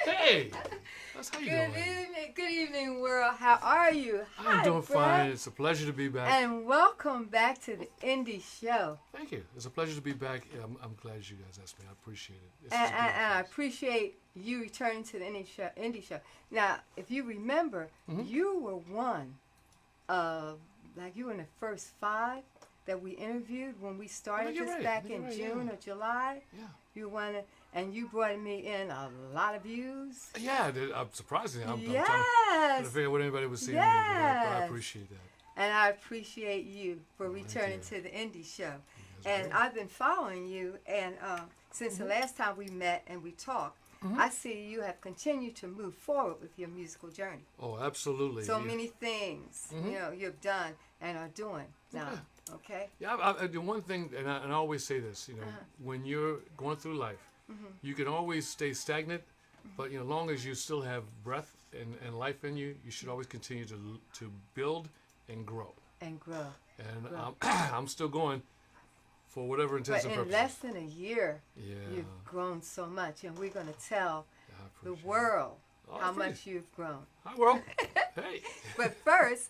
Hey, that's how you doing? Good evening, world. How are you? I'm doing fine. It's a pleasure to be back. And welcome back to the Indie Show. Thank you. It's a pleasure to be back. I'm glad you guys asked me. I appreciate it. And I appreciate you returning to the Indie Show. Now, if you remember, you were one of, you were in the first 5 that we interviewed when we started this back in June or July. Yeah. You wanted, and you brought me in a lot of views. Yeah, I'm surprisingly. I'm Yes. trying to figure out what anybody was seeing. Yes. But I appreciate that. And I appreciate you for returning to the Indie Show. And I've been following you, and since the last time we met and we talked, I see you have continued to move forward with your musical journey. Oh, absolutely. So many things, you've done and are doing now. Okay. Yeah, the one thing, and I always say this, when you're going through life, you can always stay stagnant, but as long as you still have breath and life in you, you should always continue to build and grow. And grow. And I'm still going for whatever intents and purposes. But in less than a year, you've grown so much, and we're going to tell the world how much you've grown. Hi, world. Hey. But first,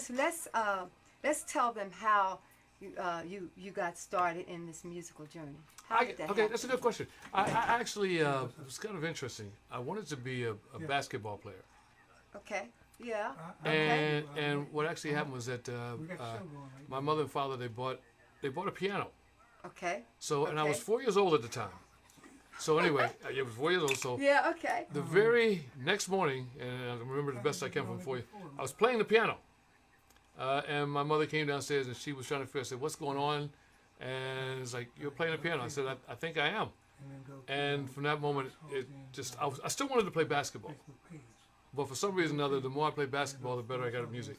let's tell them how you got started in this musical journey. How did that happen? That's a good question. I actually, it was kind of interesting. I wanted to be a basketball player. Okay. Yeah. And what actually happened was that my mother and father they bought a piano. Okay. So and I was 4 years old at the time. So anyway, I was 4 years old. So yeah. Okay. The very next morning, and I remember the best I can from 4 years, I was playing the piano, and my mother came downstairs and she was trying to figure. I said, "What's going on?" And it's like, "You're playing the piano." I said, I think I am. And from that moment, I still wanted to play basketball. But for some reason or other, the more I played basketball, the better I got at music,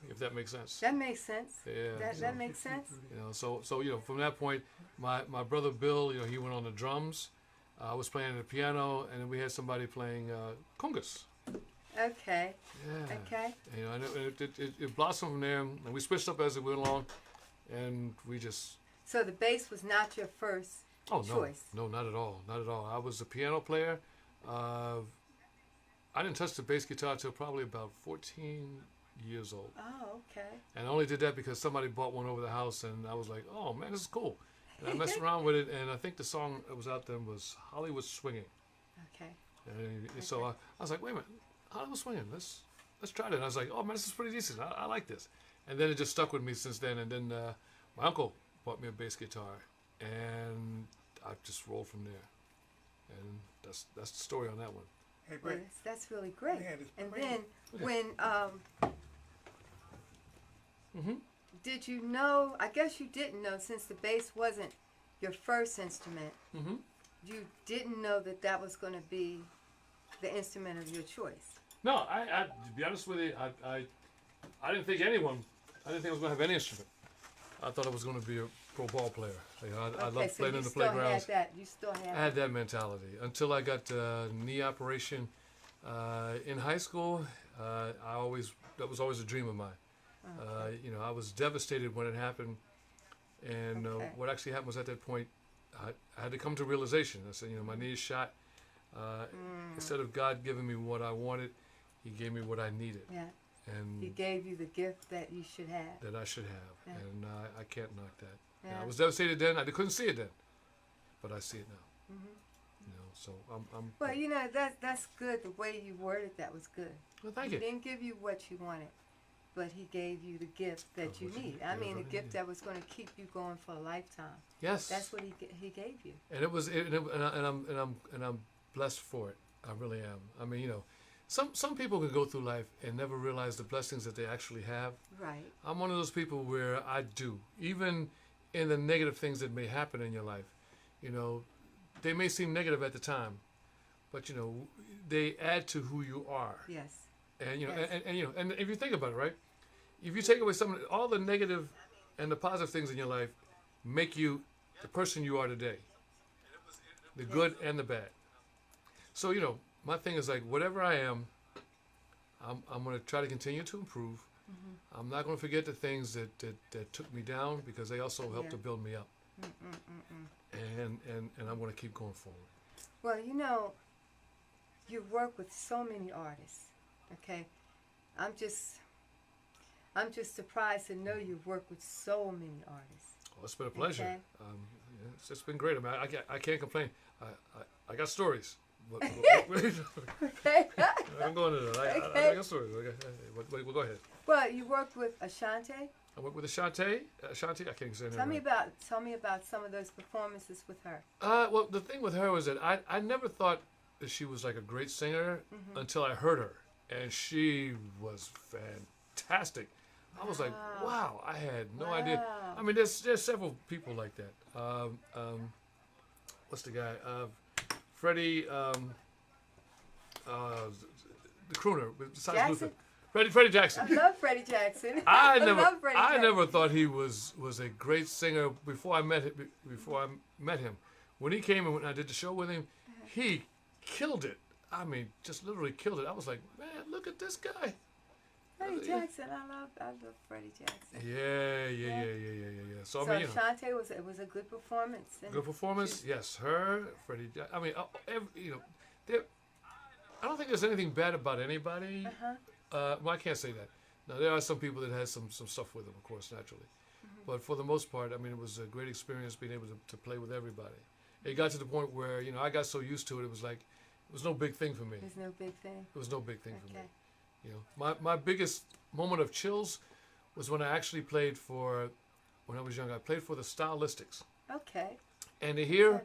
if that makes sense. That makes sense. Yeah. That makes sense. So from that point, my brother Bill, he went on the drums. I was playing the piano, and then we had somebody playing congas. Okay. Yeah. Okay. And it blossomed from there, and we switched up as it went along, and we just. So the bass was not your first choice. No, not at all. Not at all. I was a piano player. I didn't touch the bass guitar till probably about 14 years old. Oh, okay. And I only did that because somebody bought one over the house, and I was like, "Oh man, this is cool." And I messed around with it, and I think the song that was out there was Hollywood Swinging. Okay. And so I was like, "Wait a minute, Hollywood Swinging. Let's try that." And I was like, "Oh man, this is pretty decent. I like this." And then it just stuck with me since then. And then my uncle bought me a bass guitar, and I just rolled from there. And that's the story on that one. Hey, well, that's really great. And then when did you know? I guess you didn't know, since the bass wasn't your first instrument. You didn't know that was going to be the instrument of your choice. No, I to be honest with you, I didn't think I didn't think I was going to have any instrument. I thought I was going to be a pro ball player. I loved playing in the playgrounds. You still had that. I had that mentality until I got knee operation in high school. That was always a dream of mine. Okay. I was devastated when it happened, and what actually happened was at that point, I had to come to realization. I said, my knee is shot. Instead of God giving me what I wanted, He gave me what I needed. Yeah. And He gave you the gift that you should have. That I should have, and I can't knock that. Yeah. I was devastated then. I couldn't see it then, but I see it now. So I'm. Well, that's good. The way you worded that was good. Well, thank you. He didn't give you what you wanted, but He gave you the gift that you need. I mean, a gift that was going to keep you going for a lifetime. Yes. That's what He gave you. And it was, and I'm blessed for it. I really am. I mean, some people can go through life and never realize the blessings that they actually have. Right. I'm one of those people where I do, even in the negative things that may happen in your life. They may seem negative at the time, but they add to who you are. Yes. And and if you think about it, right? If you take away all the negative and the positive things in your life, make you the person you are today. The good and the bad. So my thing is like, whatever I am, I'm going to try to continue to improve. I'm not going to forget the things that took me down, because they also helped to build me up. And I'm going to keep going forward. Well, you work with so many artists. Okay, I'm just surprised to know you've worked with so many artists. Well, it's been a pleasure. Okay. Yeah, it's been great. I mean, I can't complain. I got stories. Okay. I'm going into that. I got stories. Okay. Well, go ahead. Well, you worked with Ashanti. I worked with Ashanti. Ashanti, I can't say her name. Tell me about some of those performances with her. Well, the thing with her was that I never thought that she was like a great singer until I heard her, and she was fantastic. I was like, wow, I had no idea. I mean, there's several people like that. What's the guy? Freddie, the crooner, besides Jackson? Luther. Freddie Jackson. I love Freddie Jackson. I love Freddie Jackson. never thought he was a great singer before I met him. When he came and when I did the show with him, he killed it. I mean, just literally killed it. I was like, man, look at this guy. Freddie Jackson, I love Freddie Jackson. Yeah. So I mean, Ashanti was a good performance. Good performance, yes. Her, Freddie. I mean, I don't think there's anything bad about anybody. Well, I can't say that. Now there are some people that had some stuff with them, of course, naturally. But for the most part, I mean, it was a great experience being able to play with everybody. It got to the point where I got so used to it. It was like it was no big thing for me. There's no big thing. It was no big thing for me. My biggest moment of chills was when I actually played when I was young. I played for the Stylistics. Okay. And to hear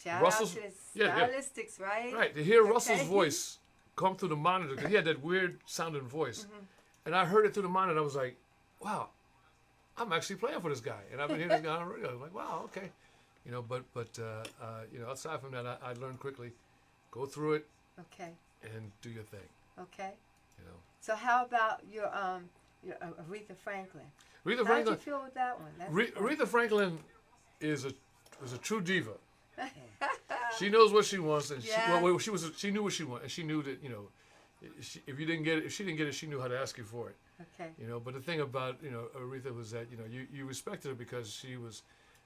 Shout Russell's out to Stylistics, right? Right, to hear Russell's voice come through the monitor, because he had that weird sounding voice. And I heard it through the monitor, and I was like, wow, I'm actually playing for this guy. And I've been hearing this guy on the radio. I'm like, wow, okay. But aside from that, I learned quickly, go through it. Okay. And do your thing. Okay. So how about your Aretha Franklin? Aretha Franklin. How did you feel with that one? Aretha Franklin was a true diva. She knows what she wants, and she knew what she wanted, and she knew that if she didn't get it, she knew how to ask you for it. Okay. But the thing about Aretha was that you respected her because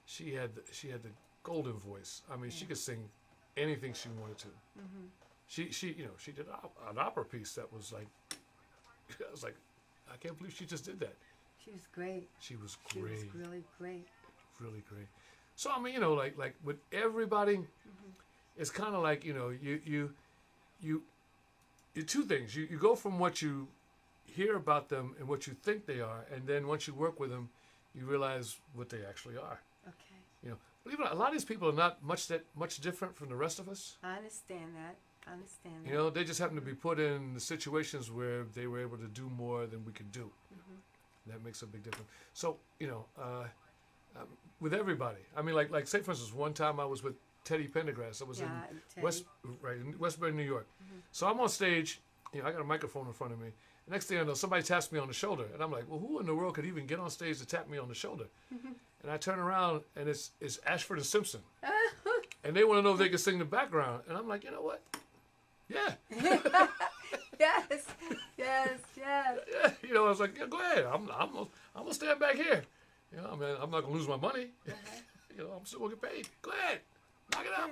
she had the golden voice. I mean, she could sing anything she wanted to. She did an opera piece that was like, I was like, I can't believe she just did that. She was great. She was great. She was really great. Really great. So I mean, like with everybody, it's kind of like you two things. You go from what you hear about them and what you think they are, and then once you work with them, you realize what they actually are. Okay. Believe it or not, a lot of these people are not much different from the rest of us. I understand that. They just happen to be put in the situations where they were able to do more than we could do. That makes a big difference. So, with everybody. I mean, like say for instance, one time I was with Teddy Pendergrass. I was in Westbury, New York. So I'm on stage. I got a microphone in front of me. The next thing I know, somebody taps me on the shoulder, and I'm like, well, who in the world could even get on stage to tap me on the shoulder? And I turn around, and it's Ashford and Simpson, and they want to know if they can sing the background, and I'm like, you know what? Yeah. Yes. I was like, yeah, go ahead. I'm gonna stand back here. I mean, I'm not gonna lose my money. I'm still gonna get paid. Go ahead, knock it out.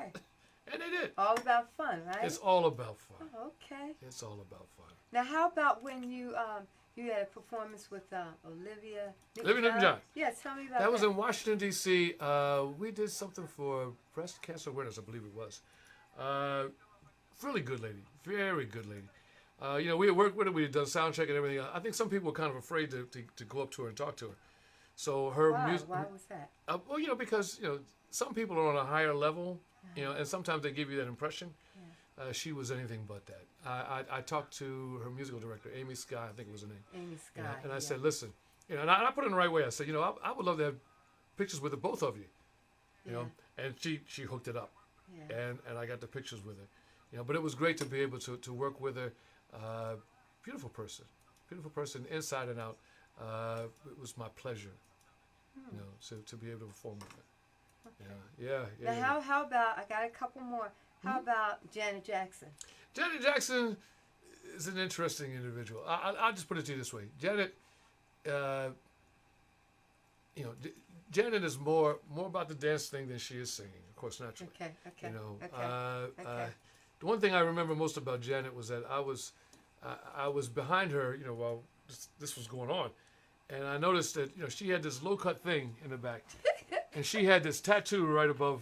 And they did. All about fun, right? It's all about fun. Oh, okay. It's all about fun. Now, how about when you had a performance with Olivia Newton-John? Yeah, tell me about that. That was in Washington, D.C. We did something for breast cancer awareness, I believe it was. Really good lady. Very good lady. We had worked with her. We had done sound check and everything. I think some people were kind of afraid to go up to her and talk to her. So her music. Why was that? Well, because some people are on a higher level, and sometimes they give you that impression. Yeah. She was anything but that. I talked to her musical director, Amy Sky, I think it was her name. Amy Sky. And I said, listen, and I put it in the right way. I said, I would love to have pictures with the both of you. And she hooked it up. Yeah. And I got the pictures with her. But it was great to be able to work with her. Beautiful person, inside and out. It was my pleasure, to be able to perform with her. Okay. Yeah. Now, how about, I got a couple more. How about Janet Jackson? Janet Jackson is an interesting individual. I'll just put it to you this way. Janet, Janet is more about the dance thing than she is singing, of course, naturally. Okay. the one thing I remember most about Janet was that I was behind her, while this was going on, and I noticed that she had this low cut thing in the back, and she had this tattoo right above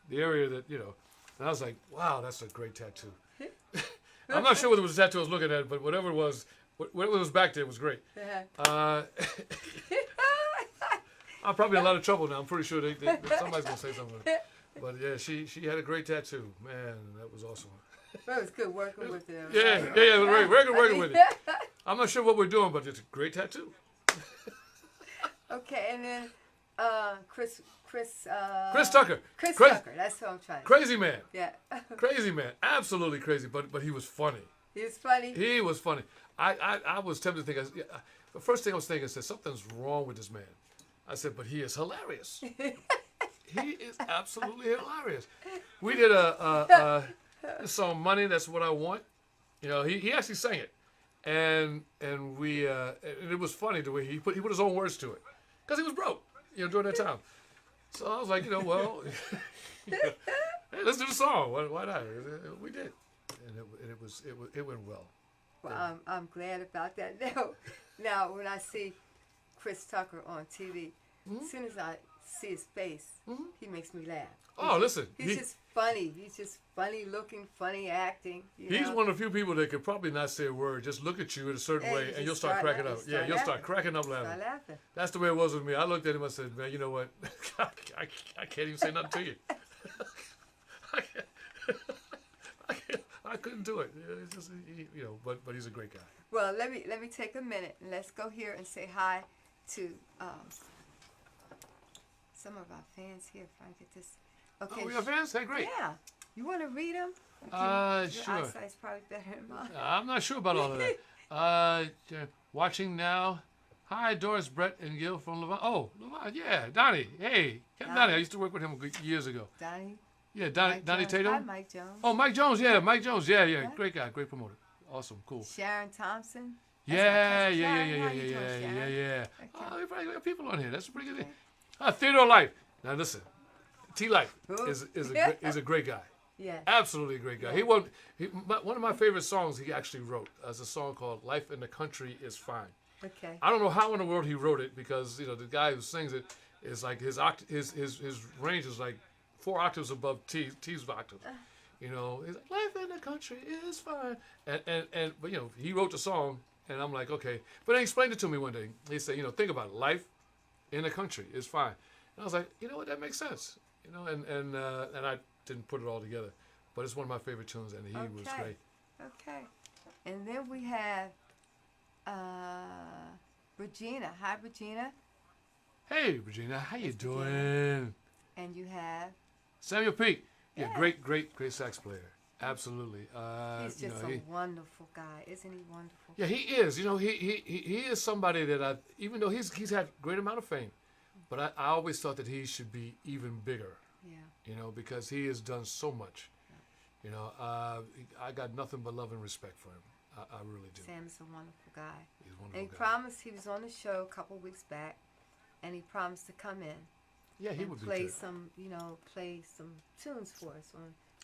the area that and I was like, wow, that's a great tattoo. I'm not sure what it was the tattoo I was looking at, but whatever it was back there was great. I'm probably in a lot of trouble now. I'm pretty sure somebody's gonna say something. But yeah, she had a great tattoo. Man, that was awesome. Well, it was good working with them. Yeah, it was very good working with it. I'm not sure what we're doing, but it's a great tattoo. Okay, and then Chris Tucker. Chris Tucker, that's what I'm trying to say. Crazy man. Yeah. Crazy man. Absolutely crazy, but he was funny. He was funny? He was funny. I was tempted to think, the first thing I was thinking, I said, something's wrong with this man. I said, but he is hilarious. He is absolutely hilarious. We did a song, Money, That's What I Want. He actually sang it. And we, and it was funny the way he put his own words to it. Because he was broke, during that time. So I was like, well, hey, let's do the song. Why not? We did. And it went well. Well, I'm glad about that. Now, when I see Chris Tucker on TV, as soon as I see his face, he makes me laugh. Listen. He's just funny. He's just funny looking, funny acting. He's one of the few people that could probably not say a word, just look at you in a certain way, and you'll start cracking up. Yeah, you'll start cracking up laughing. That's the way it was with me. I looked at him and said, man, you know what? I can't even say nothing to you. I couldn't do it. It's just, but he's a great guy. Well, let me take a minute and let's go here and say hi to some of our fans here. If I get this. Okay. Oh, we have fans? Hey, great. Yeah. You want to read them? Your sure. Your eyesight's probably better than mine. I'm not sure about all of that. Watching now. Hi, Doris, Brett, and Gil from Levant. Oh, Levant, yeah. Donnie. Hey. Donnie. I used to work with him years ago. Donnie? Yeah, Donnie Tatum. Hi, Mike Jones. Oh, Mike Jones. Yeah, Mike Jones. Yeah. Great guy. Great promoter. Awesome. Cool. Sharon Thompson. Yeah. Okay. Oh, we probably got people on here. That's a pretty good thing. Theodore Life. Now listen, T Life is a great guy. Yeah. Absolutely a great guy. Yeah. One of my favorite songs he actually wrote is a song called "Life in the Country Is Fine." Okay. I don't know how in the world he wrote it because the guy who sings it is like his range is like 4 octaves above T's octave. He's like, life in the country is fine. And but he wrote the song and I'm like, okay. But he explained it to me one day. He said, think about it. Life in the country is fine. And I was like, what, that makes sense. And I didn't put it all together. But it's one of my favorite tunes and he was great. Okay. And then we have Regina. Hi, Regina. Hey, Regina. How you doing? And you have Samuel Peake. Yeah, great sax player. Absolutely. He's just a wonderful guy, isn't he? Wonderful. Yeah, he is. He is somebody that even though he's had great amount of fame, but I always thought that he should be even bigger. Yeah. Because he has done so much. Yeah. I got nothing but love and respect for him. I really do. Sam is a wonderful guy. He's a wonderful guy. Promised, he was on the show a couple weeks back, and he promised to come in. Yeah, he would play some tunes for us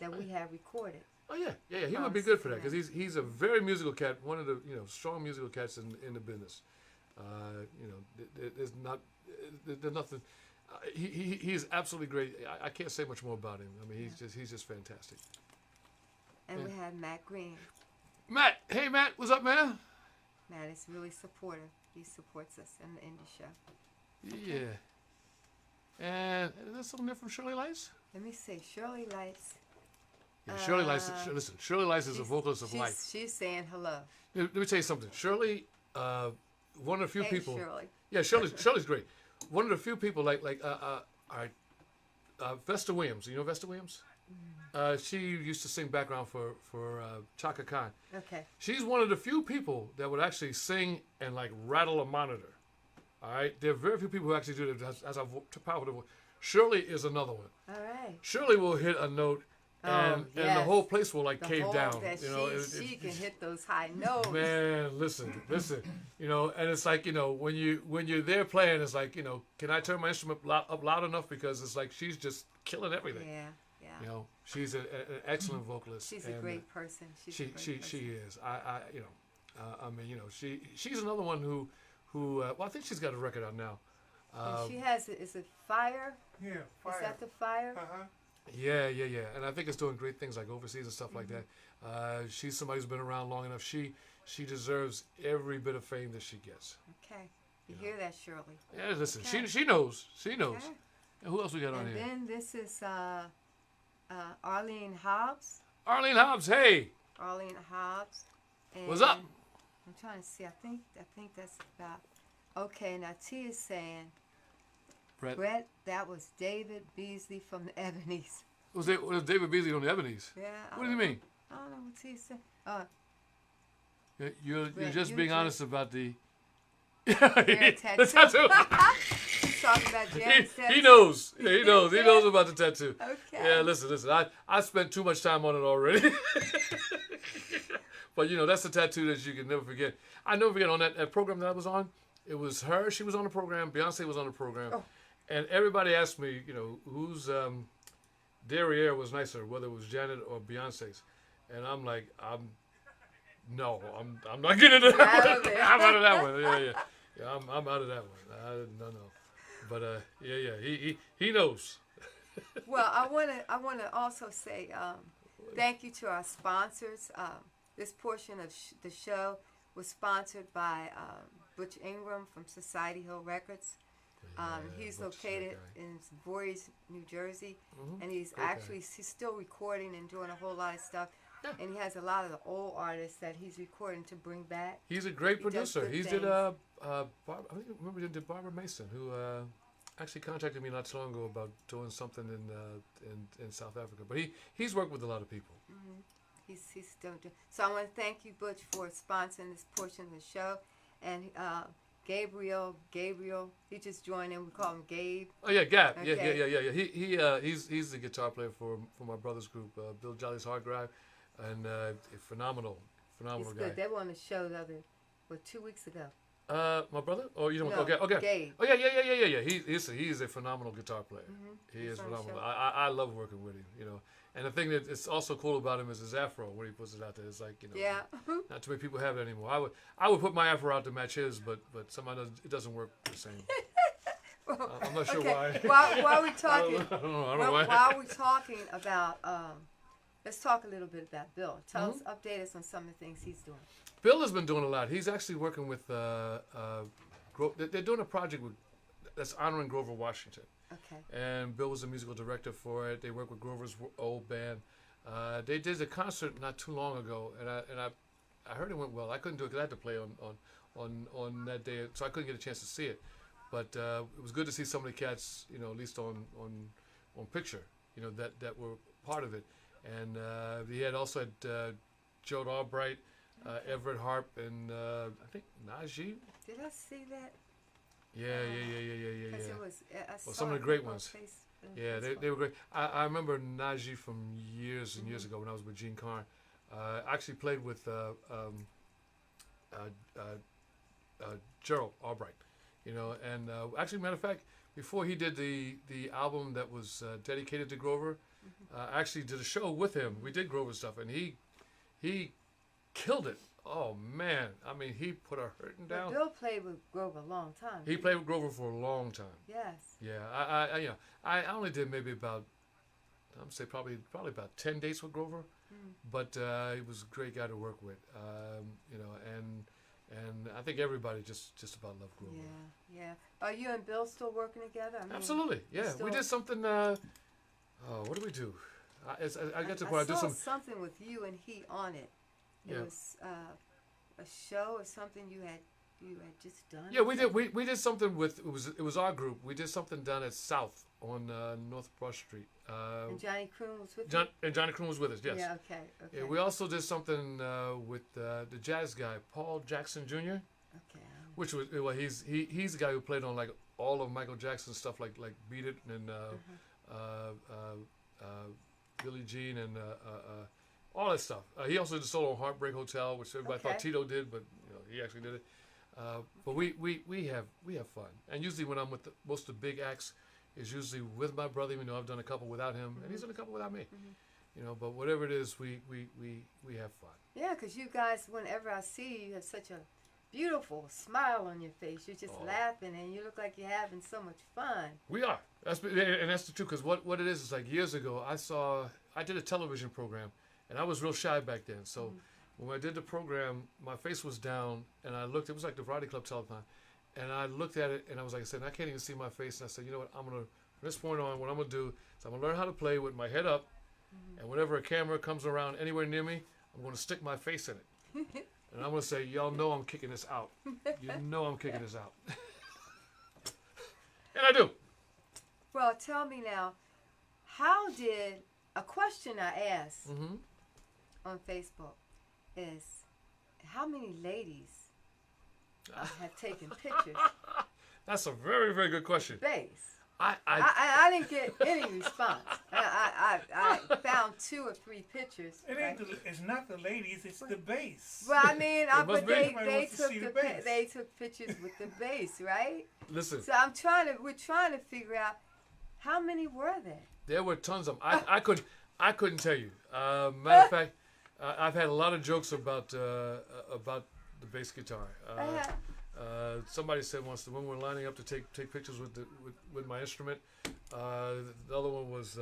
that we have recorded. Oh yeah, he would be good for that because he's a very musical cat, one of the strong musical cats in the business. There's nothing. He's absolutely great. I can't say much more about him. I mean, he's just fantastic. And we have Matt Green. Matt, hey Matt, what's up, man? Matt is really supportive. He supports us in the indie show. Yeah. And is that something there from Shirley Lights? Let me see. Shirley Lights. Yeah, Shirley Lights. Listen, Shirley Lights is a vocalist of life. She's saying hello. Let me tell you something. Shirley, one of the few people. Shirley. Yeah, Shirley's great. One of the few people like Vesta Williams. You know Vesta Williams? She used to sing background for Chaka Khan. Okay. She's one of the few people that would actually sing and like rattle a monitor. All right, there are very few people who actually do that as a powerful voice. Shirley is another one. All right. Shirley will hit a note, and the whole place will like cave down. She can hit those high notes. Man, listen, and it's like when you're there playing, it's like can I turn my instrument up loud enough because it's like she's just killing everything. Yeah. You know, she's an excellent vocalist. She's a great person. She is. I mean, you know, she's another one who well, I think she's got a record out now. And she has is it Fire? Yeah, Fire. Is that the Fire? Yeah. And I think it's doing great things like overseas and stuff like that. She's somebody who's been around long enough. She deserves every bit of fame that she gets. Okay. You hear that, Shirley? Yeah, listen, Okay. she knows. She knows. Okay. And who else we got on And here? then this is Arlene Hobbs. Arlene Hobbs, hey. Arlene Hobbs. And What's up? I'm trying to see. I think that's about. Okay, now T is saying, Brett, that was David Beasley from the Ebonies. Was David Beasley on the Ebonies? Yeah. What do you mean? I don't know what T said. You're Brett, just you being just- honest about the Tattoo. the tattoo. He's talking about Janet's tattoo. He knows. Yeah, he knows. He knows about the tattoo. Okay. Yeah, listen. I spent too much time on it already. But you know, that's a tattoo that you can never forget. I never forget on that program that I was on. It was her. She was on the program. Beyonce was on the program. Oh. And everybody asked me, you know, whose derriere was nicer, whether it was Janet or Beyonce's. And I'm like, I'm not getting into that Out one. of it. I'm out of that one. Yeah, I'm out of that one. No. But he knows. Well, I wanna also say thank you to our sponsors. This portion of the show was sponsored by Butch Ingram from Society Hill Records. He's Butch is that located guy. in Voorhees, New Jersey, and he's Great guy. he's still recording and doing a whole lot of stuff. Yeah. And he has a lot of the old artists that he's recording to bring back. He's a great He does producer. good He did things. I remember he did Barbara Mason, who actually contacted me not too long ago about doing something in South Africa. But he's worked with a lot of people. He's still doing. So I want to thank you, Butch, for sponsoring this portion of the show. And Gabriel, he just joined in. We call him Gabe. Oh yeah, Gab. Okay. Yeah. He's the guitar player for my brother's group, Bill Jolly's Hard Drive, and a phenomenal He's guy. good. They were on the show 2 weeks ago. My brother? Oh, you don't? No, Okay. Gabe. Oh yeah. He's a phenomenal guitar player. He He's is on the phenomenal. show. I love working with him. You know, and the thing that is also cool about him is his afro when he puts it out there. It's like, you know, Yeah. not too many people have it anymore. I would put my afro out to match his, but somehow it doesn't work the same. I'm not sure Okay. why. While we're talking, I don't know why. while we're talking about, let's talk a little bit about Bill. Tell us, update us on some of the things he's doing. Bill has been doing a lot. He's actually working with. They're doing a project that's honoring Grover Washington. Okay. And Bill was the musical director for it. They worked with Grover's old band. They did a concert not too long ago, and I heard it went well. I couldn't do it because I had to play on that day, so I couldn't get a chance to see it. But it was good to see some of the cats, you know, at least on picture, you know, that were part of it. And he had also had Joe Albright, Everett Harp, and I think Najee. Did I see that? Yeah. Because it was. I saw some of the it great on ones. Yeah, Facebook. they were great. I remember Najee from years and years ago when I was with Gene Carn. I actually played with Gerald Albright, you know, and actually, matter of fact, before he did the album that was dedicated to Grover, I actually did a show with him. We did Grover stuff, and he killed it. Oh man, I mean, he put a hurting But down. Bill played with Grover a long time. He played with Grover for a long time. Yes. Yeah, I only did maybe about, I'm say probably about 10 dates with Grover, but he was a great guy to work with, you know, and I think everybody just about loved Grover. Yeah. Are you and Bill still working together? I mean, Absolutely, yeah. still- We did something. What did we do? I got to the point. I saw did some. something with you and he on it. It Yeah. was a show or something you had just done. Yeah, we did. We did something with it was our group. We did something down at South on North Broad Street. And Johnny Croon was with you? Johnny Croon was with us. Yes. Yeah. Okay. Yeah, we also did something with the jazz guy Paul Jackson Jr. Okay. Which was he's the guy who played on like all of Michael Jackson's stuff like Beat It and Billie Jean and all that stuff. He also did a solo on Heartbreak Hotel, which everybody thought Okay. Tito did, but you know, he actually did it. But we have fun, and usually when I'm with most of the big acts, is usually with my brother, even though I've done a couple without him, and he's done a couple without me. You know, but whatever it is, we have fun. Yeah, because you guys, whenever I see you, you have such a beautiful smile on your face. You're just laughing, and you look like you're having so much fun. We are. That's the truth. Because what it is like years ago, I did a television program, and I was real shy back then. So when I did the program, my face was down, and I looked. It was like the Variety Club telethon, and I looked at it, and I was like, I said, I can't even see my face. And I said, you know what? From this point on, what I'm gonna do is I'm gonna learn how to play with my head up, and whenever a camera comes around anywhere near me, I'm gonna stick my face in it. And I'm going to say, y'all know I'm kicking this out. You know I'm kicking this out. And I do. Well, tell me now, a question I asked on Facebook is, how many ladies have taken pictures? That's a very, very good question. Bass. I didn't get any response. I found 2 or 3 pictures. It's not the ladies, it's the bass. Well, I mean, but bass. they took pictures with the bass, right? Listen. So we're trying to figure out how many were there. There were tons of them. I couldn't tell you. Matter of fact, I've had a lot of jokes about the bass guitar. Somebody said once that when we're lining up to take pictures with my instrument, the other one was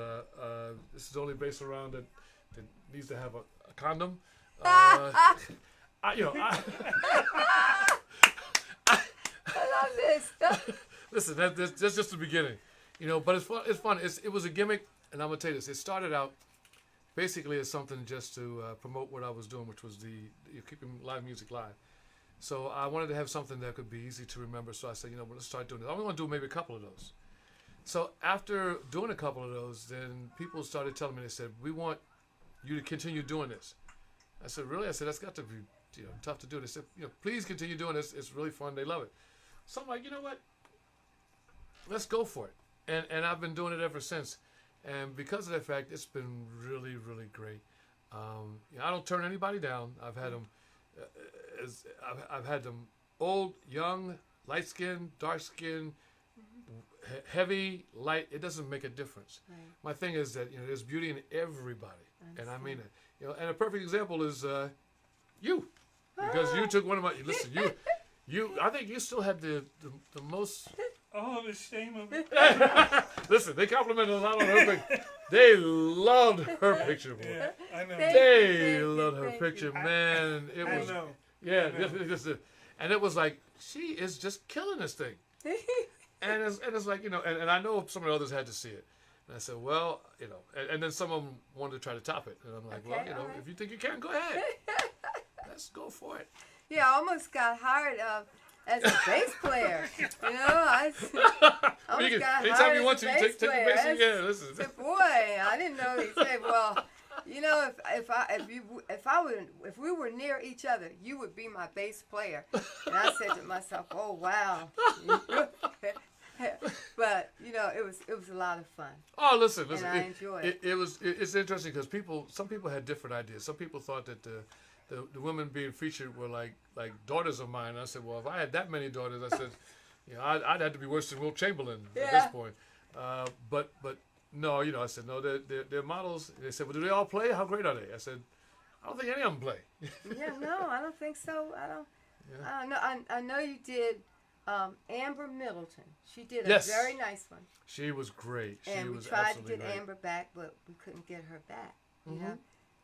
this is the only bass around that needs to have a condom. I love this. Listen, that's just the beginning, you know. But it's fun. It's fun. It was a gimmick, and I'm gonna tell you this. It started out basically as something just to promote what I was doing, which was keeping live music live. So I wanted to have something that could be easy to remember. So I said, let's start doing it. I'm going to do maybe a couple of those. So after doing a couple of those, then people started telling me, they said, we want you to continue doing this. I said, really? I said, that's got to be tough to do. They said, please continue doing this. It's really fun. They love it. So I'm like, you know what? Let's go for it. And I've been doing it ever since. And because of that fact, it's been really, really great. I don't turn anybody down. I've had them. I've had them old, young, light skin, dark skin, heavy, light. It doesn't make a difference. Right. My thing is that there's beauty in everybody, and I mean it. And a perfect example is you, because you took one of my. Listen, you. I think you still had the most. Oh, the shame of it. Listen, they complimented a lot on her picture. They loved her picture, boy. Yeah, I know. They loved her picture, man. It was. I know. Yeah, and it was like, she is just killing this thing. and it's like, and I know some of the others had to see it. And I said, well, and then some of them wanted to try to top it. And I'm like, Okay, well, if you think you can, go ahead. Let's go for it. Yeah, I almost got hired as a bass player. I almost got anytime hired you want as to, a bass take the player. bass. Yeah, listen. Boy, I didn't know. He said, well, if we were near each other, you would be my bass player. And I said to myself, oh wow. But it was a lot of fun. Oh, listen. And I enjoyed it. It's interesting because some people had different ideas. Some people thought that the women being featured were like daughters of mine. And I said, well, if I had that many daughters, I said, I'd have to be worse than Will Chamberlain at this point. But no, I said, no, they're models. They said, well, do they all play? How great are they? I said, I don't think any of them play. Yeah, no, I don't think so. I don't know. I know you did Amber Middleton. She did a very nice one. She was great. And we tried to get Amber back, but we couldn't get her back. You know.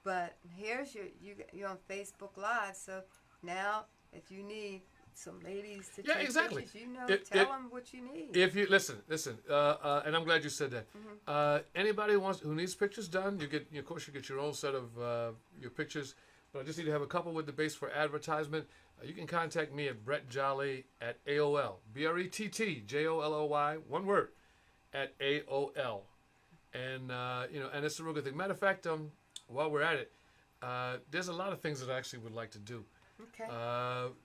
But here's you're on Facebook Live, so now if you need some ladies to take exactly. pictures, tell them what you need. If you listen, and I'm glad you said that. Anybody who needs pictures done, of course, you get your own set of your pictures. But I just need to have a couple with the base for advertisement. You can contact me at Brett Jolly at AOL, BRETTJOLLY, one word, at AOL, and and it's a real good thing. Matter of fact, while we're at it, there's a lot of things that I actually would like to do. Okay.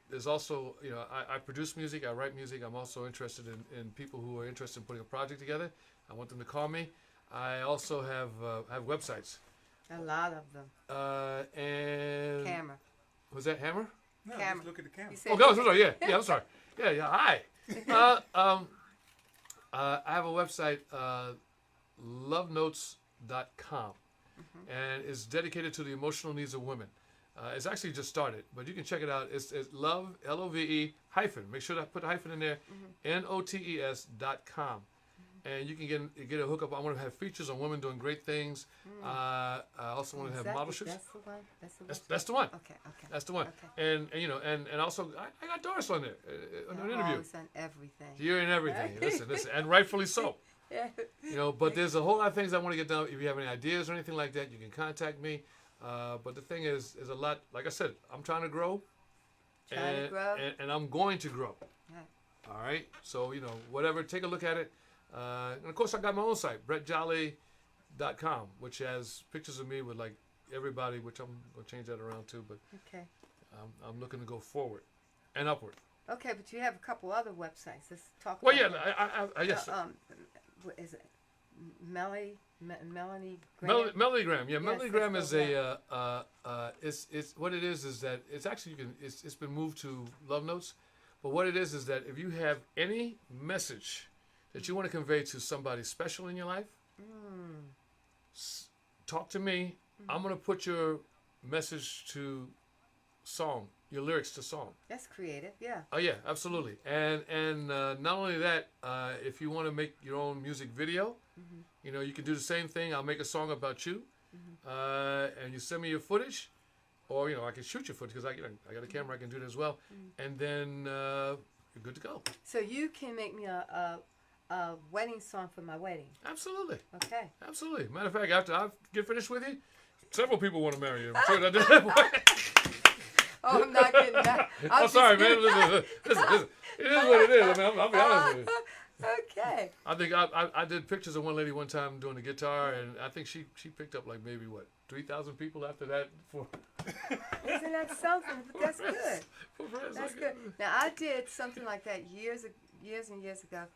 There's also, I produce music, I write music. I'm also interested in people who are interested in putting a project together. I want them to call me. I also have websites. A lot of them. And Camera. Was that Hammer? No, camera. just look at the camera. Oh, God, I'm sorry. Yeah, I'm sorry. Yeah, hi. I have a website, lovenotes.com, and it's dedicated to the emotional needs of women. It's actually just started, but you can check it out. It's love, L-O-V-E, hyphen. Make sure to put a hyphen in there, notes.com. And you can get a hookup. I want to have features on women doing great things. I also want to have model shoots. That's the one? That's the one. Okay. That's the one. Okay. And you know, and also I got Doris on there on an You're interview. always on everything. You're in everything. Listen, and rightfully so. Yeah. You know, but there's a whole lot of things I want to get done. If you have any ideas or anything like that, you can contact me. But the thing is a lot. Like I said, I'm trying to grow, and I'm going to grow. Yeah. All right. So you know, whatever. Take a look at it. And of course, I got my own site, brettjolly.com, which has pictures of me with like everybody, which I'm gonna change that around too. But Okay. I'm looking to go forward and upward. Okay, but you have a couple other websites. Let's talk Well, about yeah, I yes. what is it? Melanie Graham? Melodygram, yeah, Yes, Melodygram let's is go it's what it is that it's actually it's been moved to Love Notes, but what it is that if you have any message that you want to convey to somebody special in your life, talk to me. I'm gonna put your message to song, your lyrics to song. That's creative, yeah. Oh yeah, absolutely. And not only that, if you want to make your own music video, you know, you can do the same thing. I'll make a song about you, and you send me your footage, or you know, I can shoot your footage because I got a camera. I can do that as well, and then you're good to go. So you can make me a wedding song for my wedding. Absolutely. Okay. Absolutely. Matter of fact, after I get finished with you, several people want to marry you. I'm sure that did. Oh, I'm not getting that. I'm sorry, man. Listen. It is what it is. I mean, I'll be honest with you. Okay. I think I did pictures of one lady one time doing the guitar, and I think she picked up like maybe 3,000 people after that. Isn't that something? But that's good. Friends, That's good. Now I did something like that years and years ago.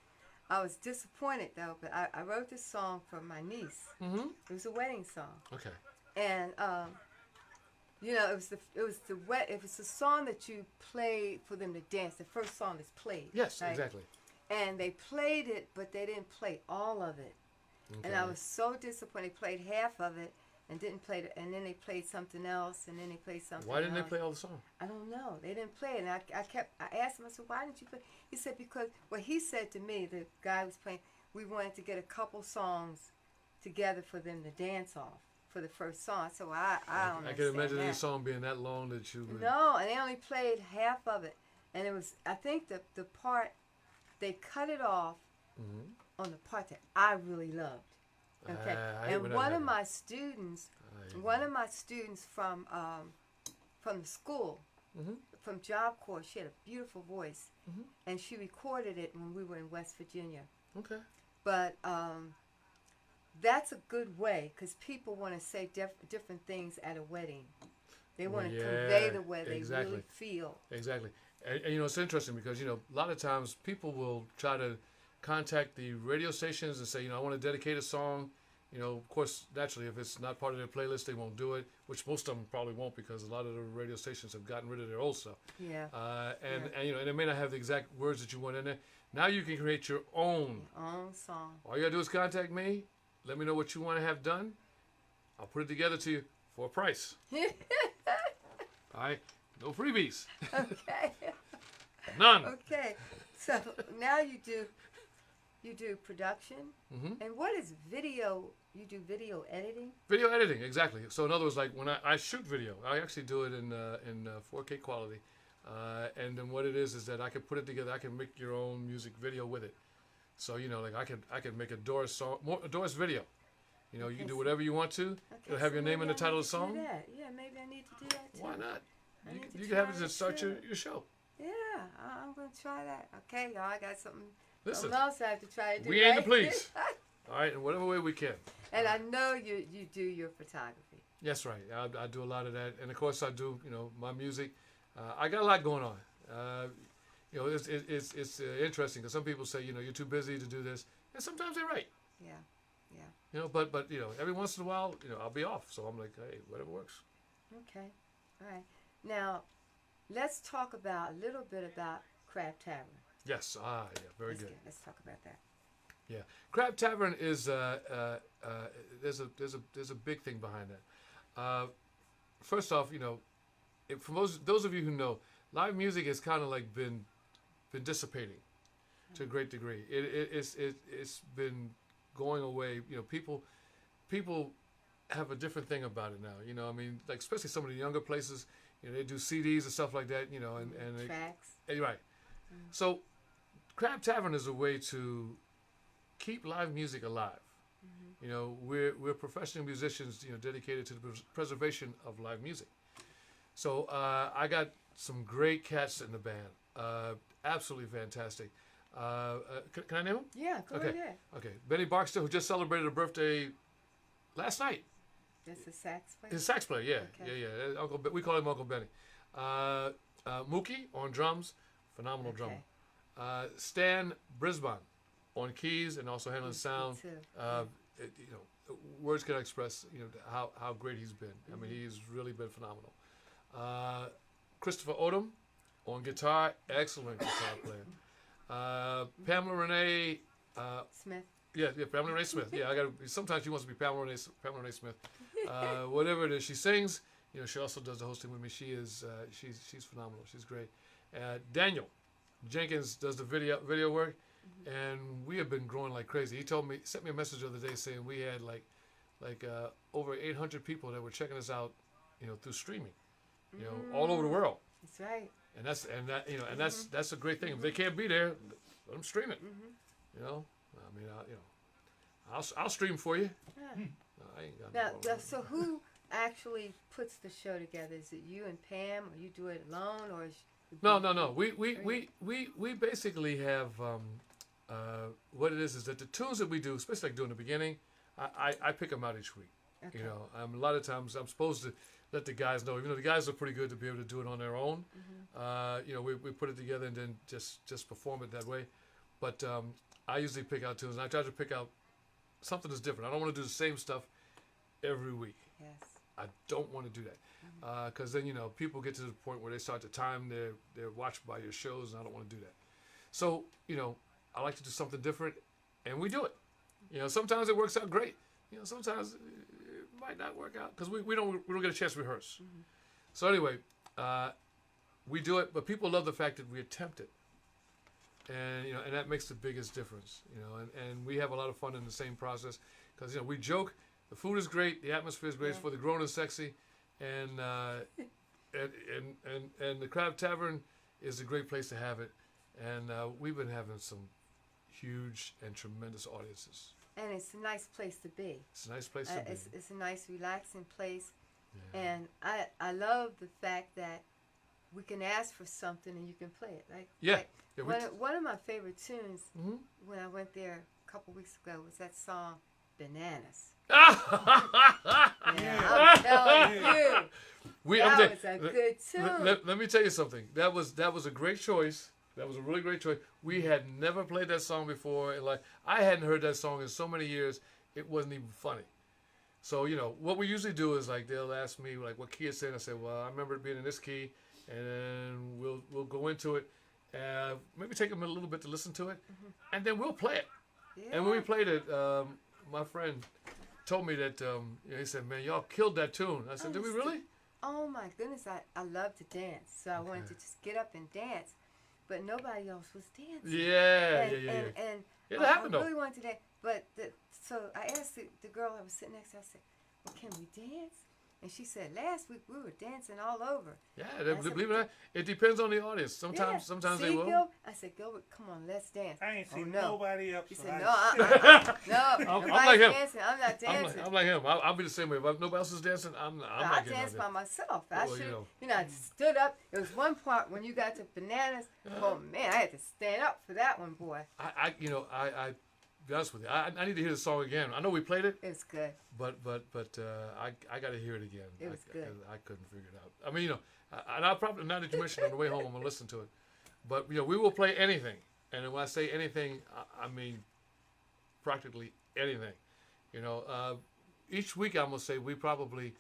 I was disappointed though, but I wrote this song for my niece. It was a wedding song. Okay. And you know, it was the song that you played for them to dance. The first song that's played. Yes, right? exactly. And they played it, but they didn't play all of it. Okay. And I was so disappointed. They played half of it and didn't play it, and then they played something else, and then they played something else. Why didn't they play all the song? I don't know. They didn't play it. And I asked him, I said, why didn't you play? He said, because, well, he said to me, the guy was playing, we wanted to get a couple songs together for them to dance off for the first song. So I don't I can imagine that. this song being that long that you would... No, and they only played half of it. And it was, I think the part, they cut it off on the part that I really loved. Okay. And one of my students from the school, from Job Corps, she had a beautiful voice, and she recorded it when we were in West Virginia. Okay. But that's a good way because people want to say different things at a wedding. They want to convey the way they really feel. Exactly. And you know, it's interesting because, you know, a lot of times people will try to contact the radio stations and say, you know, I want to dedicate a song. You know, of course, naturally, if it's not part of their playlist, they won't do it, which most of them probably won't because a lot of the radio stations have gotten rid of their old stuff. Yeah. And you know, and it may not have the exact words that you want in there. Now you can create your own song. All you got to do is contact me. Let me know what you want to have done. I'll put it together to you for a price. All right? No freebies. Okay. None. Okay. So now you do production. And what is video? You do video editing? Video editing, exactly. So in other words, like when I shoot video, I actually do it in 4K quality. And then what it is that I can put it together. I can make your own music video with it. So you know, like I could make a Doris song, a Doris video. You know, you can do whatever you want to. Okay, It'll have your name in the title of the song. Yeah, maybe I need to do that too. Why not? You to can have try it that to start too. your show. Yeah, I'm going to try that. Okay, y'all, I got something Listen, else I have to try to do. we aim to please. All right, in whatever way we can. And I know you do your photography. Yes, right. I do a lot of that, and of course I do. You know, my music. I got a lot going on. You know, it's interesting because some people say, you know, you're too busy to do this, and sometimes they're right. Yeah. You know, but you know, every once in a while, you know, I'll be off, so I'm like, hey, whatever works. Okay, all right. Now, let's talk a little bit about Crab Tavern. Yes. Yeah. Very good. Let's talk about that. Yeah, Crab Tavern is there's a big thing behind that. First off, for those of you who know, live music has kind of like been dissipating to a great degree. It's been going away. People have a different thing about it now. I mean, like especially some of the younger places, they do CDs and stuff like that. And Tracks. right. So, Crab Tavern is a way to keep live music alive. We're professional musicians, dedicated to the preservation of live music. So I got some great cats in the band, absolutely fantastic. Can I name them? Yeah, go ahead. Okay, Benny Barksdale, who just celebrated a birthday last night. That's a sax player? He's a sax player, yeah. Okay. Yeah. We call him Uncle Benny. Mookie on drums, phenomenal drummer. Stan Brisbane on keys and also handling sound. Words cannot express how great he's been. I mean, he's really been phenomenal. Christopher Odom on guitar, excellent guitar player. Pamela Renee Smith. Yeah, Pamela Renee Smith. Yeah, sometimes she wants to be Pamela Renee Smith. Whatever it is, she sings. She also does the hosting with me. She's phenomenal. She's great. Daniel Jenkins does the video work, and we have been growing like crazy. He sent me a message the other day saying we had like over 800 people that were checking us out, through streaming, all over the world. That's right. And that's a great thing. If they can't be there, let them stream it. I mean, I'll stream for you. Yeah. I ain't got Now, no problem. so who actually puts the show together? Is it you and Pam, or you do it alone, or? No. We basically have what it is that the tunes that we do, especially like doing the beginning, I pick them out each week. Okay. A lot of times I'm supposed to let the guys know. Even though the guys are pretty good to be able to do it on their own. We put it together and then just perform it that way. But I usually pick out tunes, and I try to pick out something that's different. I don't want to do the same stuff every week. Yes. I don't want to do that because then people get to the point where they start to time their watch by your shows, and I don't want to do that. So I like to do something different, and we do it. Sometimes it works out great. Sometimes it might not work out because we don't get a chance to rehearse. So anyway, we do it, but people love the fact that we attempt it, and that makes the biggest difference. And we have a lot of fun in the same process because we joke. The food is great. The atmosphere is great. It's for the grown and sexy, and the Crab Tavern is a great place to have it. And we've been having some huge and tremendous audiences. And it's a nice place to be. It's a nice place to be. It's a nice, relaxing place. Yeah. And I love the fact that we can ask for something and you can play it. One of my favorite tunes when I went there a couple weeks ago was that song, Bananas. I'm telling you. That was a good tune. Let me tell you something. That was a great choice. That was a really great choice. We had never played that song before. And I hadn't heard that song in so many years, it wasn't even funny. So, what we usually do is they'll ask me what key it's in. I say, well, I remember it being in this key, and then we'll go into it. Maybe take them a little bit to listen to it, and then we'll play it. Yeah. And when we played it, my friend told me that he said, "Man, y'all killed that tune." I said, "Did we really?" Oh my goodness, I love to dance, so I wanted to just get up and dance, but nobody else was dancing. Yeah. And It happened I really wanted to dance, but so I asked the girl I was sitting next to. I said, "Well, can we dance?" And she said, "Last week we were dancing all over." Yeah, believe it or not, it depends on the audience. Sometimes they will. I said, "Gilbert, come on, let's dance." I ain't seen no. nobody up. He so said, I "No, nobody's like him. dancing. I'm not dancing." I'm like him. I'll be the same way. If nobody else is dancing, I'm not I getting danced out by myself. I Well, should, I stood up. There was one part when you got to Bananas. Oh man, I had to stand up for that one, boy. I be honest with you, I need to hear the song again. I know we played it, It was good. but I got to hear it again. It was good. I couldn't figure it out. I mean, and I'll probably, now that you mentioned on the way home, I'm gonna listen to it. But we will play anything, and when I say anything, I mean practically anything. Each week I'm gonna say we probably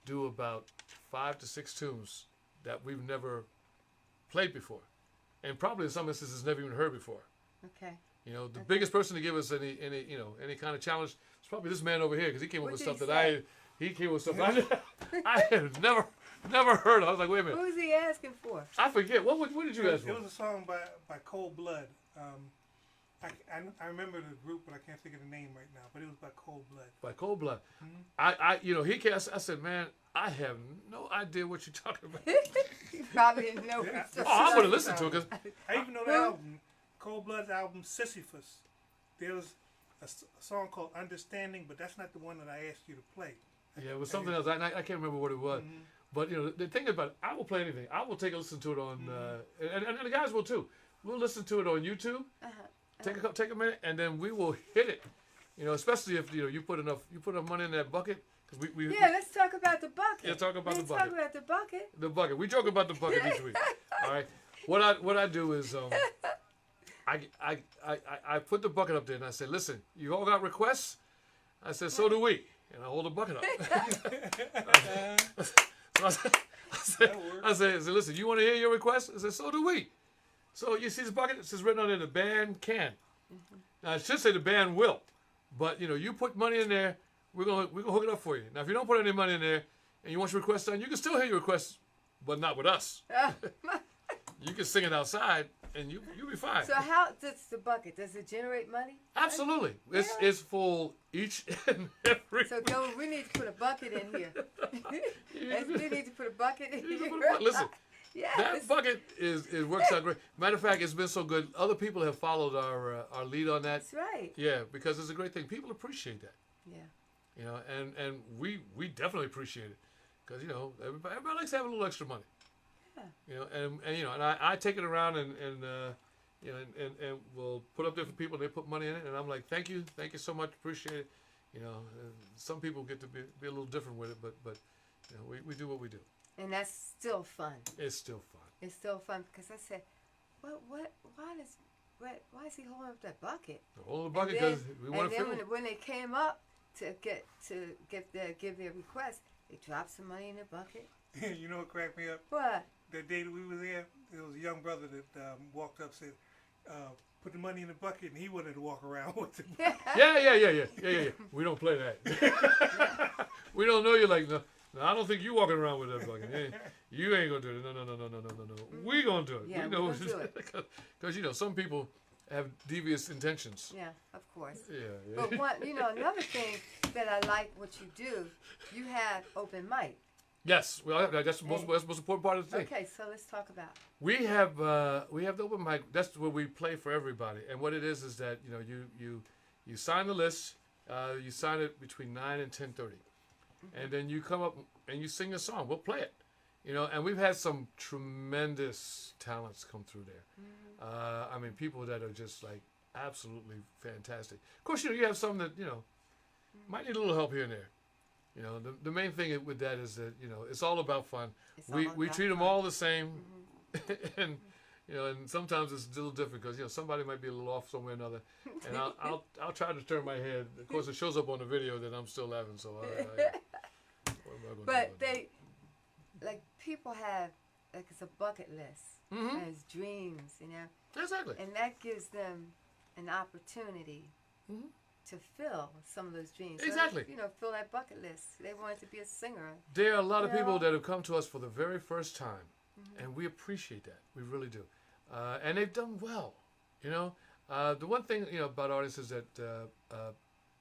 do about 5 to 6 tunes that we've never played before, and probably in some instances never even heard before. Okay. You know, the biggest person to give us any any kind of challenge is probably this man over here because he came up What with did he stuff say? he came with stuff I had never heard of. I was like, wait a minute, Who's he asking for? I forget what did you ask It for? was a song by Cold Blood. I remember the group, but I can't think of the name right now. But it was by Cold Blood. By Cold Blood. Mhm. I he came. I said, man, I have no idea what you're talking about. He probably didn't know. Yeah, what Oh, I'm he gonna was listen to it because I even know the album, Cold Blood's album Sisyphus. There was a song called Understanding, but that's not the one that I asked you to play. yeah, it was something else. I can't remember what it was. Mhm. But you know, the thing about it, I will play anything. I will take a listen to it on, and the guys will too. We'll listen to it on YouTube. Uh-huh. Take a minute, and then we will hit it. You know, especially if you put enough money in that bucket. Cause we Yeah, let's talk about the bucket. Yeah, talk about the Let's bucket. talk about the bucket. The bucket. We joke about the bucket each week. All right. What I do is I put the bucket up there and I say, listen, you all got requests? I said, so do we. And I hold the bucket up. So I said, listen, you want to hear your request? I said, so do we. So you see this bucket? It says written on it, the band can. Now it should say the band will, but you put money in there, we're gonna hook it up for you. Now if you don't put any money in there and you want your request done, you can still hear your requests, but not with us. You can sing it outside and you'll be fine. So how does the bucket? Does it generate money? Absolutely, it's full each and every. So we need to put a bucket in here. We need to put a bucket in here. Listen, Yes. that bucket it works out great. Matter of fact, it's been so good. Other people have followed our lead on that. That's right. Yeah, because it's a great thing. People appreciate that. Yeah. And we definitely appreciate it because everybody likes to have a little extra money. Yeah. And I take it around and we'll put up there for people. They put money in it, and I'm like, thank you so much, appreciate it. Some people get to be a little different with it, but we do what we do. And that's still fun. It's still fun. It's still fun because I said, why is he holding up that bucket? Hold the bucket because we want to And feel. then when they came up to give their request, they dropped some money in the bucket. You know what cracked me up? What? That day that we were there, there was a young brother that walked up and said, put the money in the bucket, and he wanted to walk around with it. Yeah. We don't play that. We don't know you like no. No, I don't think you walking around with that bucket. You ain't gonna do it. No. We gonna do it. Yeah, we know we're gonna do it. Because some people have devious intentions. Yeah, of course. Yeah. But another thing that I like what you do, you have open mic. Yes, well, that's the most important part of the thing. Okay, so let's talk about. We have the open mic. That's where we play for everybody. And what it is that you sign the list. You sign it between 9 and 10:30. And then you come up and you sing a song. We'll play it, And we've had some tremendous talents come through there. I mean, people that are just like absolutely fantastic. Of course, you have some that might need a little help here and there. The main thing with that is that it's all about fun. We treat them all the same, and and sometimes it's a little different because somebody might be a little off somewhere or another, and I'll try to turn my head. Of course, it shows up on the video that I'm still laughing. So what am I gonna But do? people have it's a bucket list. And it's dreams, Exactly. And that gives them an opportunity to fill some of those dreams. Exactly. So, fill that bucket list. They wanted to be a singer. There are a lot of people that have come to us for the very first time, and we appreciate that. We really do. And they've done well. The one thing about artists is that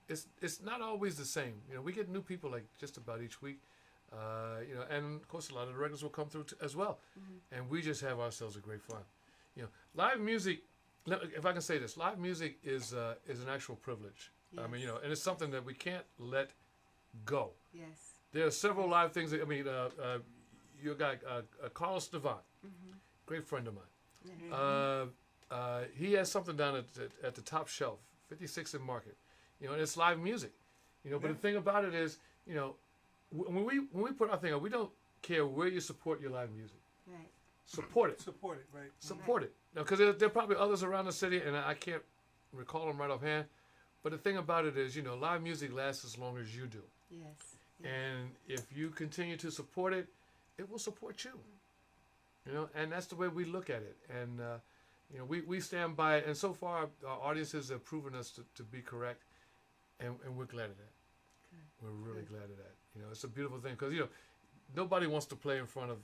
it's not always the same. We get new people like just about each week. And of course a lot of the regulars will come through as well, and we just have ourselves a great fun. Live music. If I can say this, live music is an actual privilege. Yes. I mean, and it's something that we can't let go. Yes. There are several live things. You got Carlos Devant, great friend of mine. He has something down at the top shelf, 56 in Market. And it's live music. But the thing about it is, when we put our thing out, we don't care where you support your live music. Right. Support it. Support it, right? Support it. Now, because there are probably others around the city, and I can't recall them right offhand. But the thing about it is, live music lasts as long as you do. Yes. And if you continue to support it, it will support you. And that's the way we look at it. And You know, we stand by it, and so far our audiences have proven us to be correct, and we're glad of that. We're really glad of that. You know, it's a beautiful thing because you know nobody wants to play in front of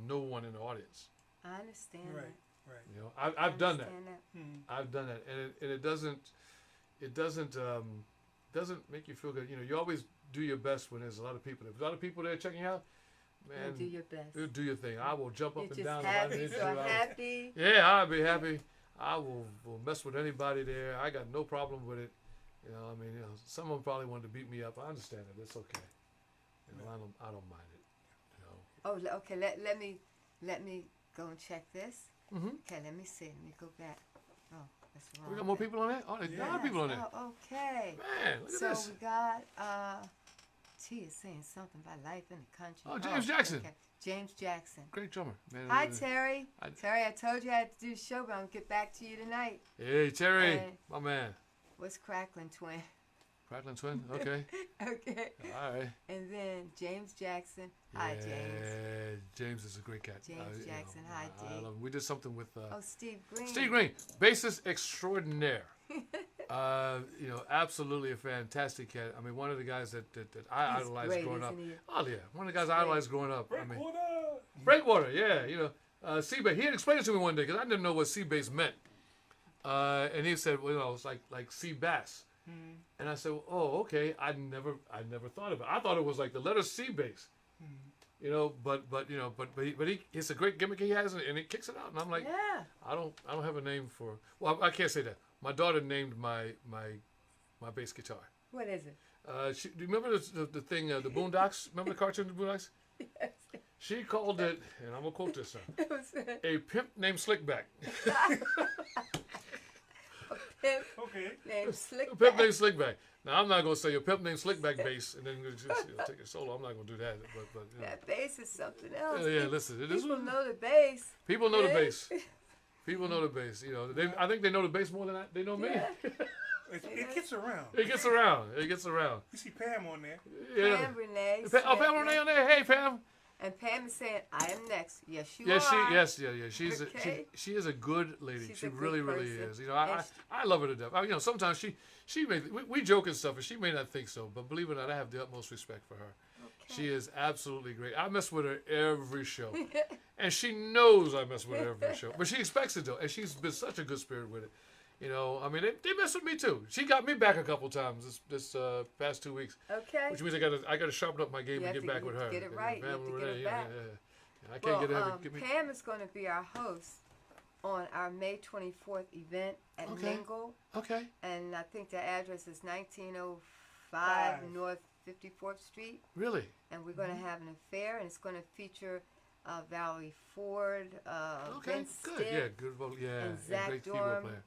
no one in the audience. I understand Right. that. Right. You know, I've done that. Understand that. I've done that, and it doesn't make you feel good. You know, you always do your best when there's a lot of people. If there's a lot of people there checking you out, man, Do your best. you do your thing. I will jump up You're and just down if I happy, need to. so I will- happy. Yeah, I'll be happy. I will mess with anybody there. I got no problem with it. You know, I mean, you know, someone probably wanted to beat me up. I understand it. It's okay. You know, I don't mind it. You know. Oh, okay. Let me go and check this. Mm-hmm. Okay, let me see. Let me go back. Oh, that's wrong. We got more people on there. Oh, there's a lot of people on there. Oh, okay. Man, look at So this. we got T is saying something about life in the country. Oh, James Jackson. Okay. James Jackson. Great drummer, man. Hi, Terry. I- Terry, I told you I had to do the show, but I'm gonna get back to you tonight. Hey, Terry, Hey. my man. What's crackling, twin? Cracklin Twin. Okay. Okay. All right. And then James Jackson. Hi, James. Yeah, James is a great cat. James you know, Jackson. Hi, I D. love him. We did something with Oh, Steve Green. Steve Green, bassist extraordinaire. You know, absolutely a fantastic cat. I mean, one of the guys that I He's idolized great, growing up. isn't he? Oh yeah, one of the guys I Great. idolized growing up. I mean, Breakwater. Breakwater, yeah, you know, sea bass. He had explained it to me one day because I didn't know what sea bass meant. And he said, well, you know, it's like sea bass. And I said, oh, okay. I never thought of it. I thought it was like the letter C bass. You know, but it's a great gimmick he has, and he kicks it out. And I'm like, Yeah. I don't have a name for. Well, I can't say that. My daughter named my bass guitar. What is it? Do you remember the thing, the Boondocks? Remember the cartoon, the Boondocks? Yes. She called it, and I'm gonna quote this now, It was a pimp named Slickback. pimp Okay. named A Slick. pimp named Slickback. Now I'm not gonna say a pimp named Slickback bass and then just take it solo. I'm not gonna do that. But you know. That bass is something else. Yeah, listen, it is. People know the bass. People know the Yeah. bass. People know the bass. You know, I think they know the bass more than they know me. Yeah. It gets around. It gets around. It gets around. You see Pam on there. Yeah. Pam Renee. Pam Renee on there. Hey, Pam. And Pam is saying, "I am next." Yes, you Yes, are. yeah. She's Okay. she is a good lady. She's She a good really person. is. You know, And I love her to death. You know, sometimes she may we joke and stuff, and she may not think so, but believe it or not, I have the utmost respect for her. Okay. She is absolutely great. I mess with her every show, and she knows I mess with her every show, but she expects it though, and she's been such a good spirit with it. You know, I mean, they mess with me too. She got me back a couple times this past 2 weeks, Okay. which means I gotta sharpen up my game You and have get to back with her. get it right. You have to get it back. I can't get Well, her. Get me. Pam is going to be our host on our May 24th event at Okay. Mingle, Okay. and I think the address is 1905 Five. North 54th Street. Really? And we're going to have an affair, and it's going to feature Valerie Ford, Okay. Vince Good. Stitt, Yeah. Good. Vote. Yeah. and Zach great keyboard Dorm. player.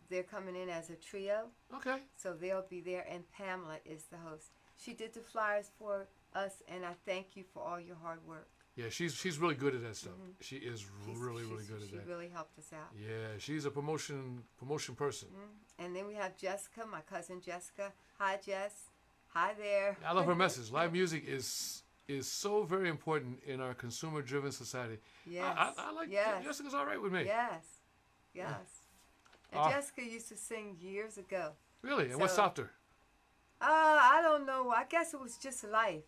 They're coming in as a trio, Okay. so they'll be there, and Pamela is the host. She did the flyers for us, and I thank you for all your hard work. Yeah, she's really good at that stuff. She is really good at She that. really helped us out. Yeah, she's a promotion person. And then we have Jessica, my cousin Jessica. Hi, Jess. Hi there. I love her message. Live music is so very important in our consumer-driven society. Yes. I like yes. Jessica's all right with me. Yes. Yes. And Ah. Jessica used to sing years ago. Really? And what So- stopped her? I don't know. I guess it was just life.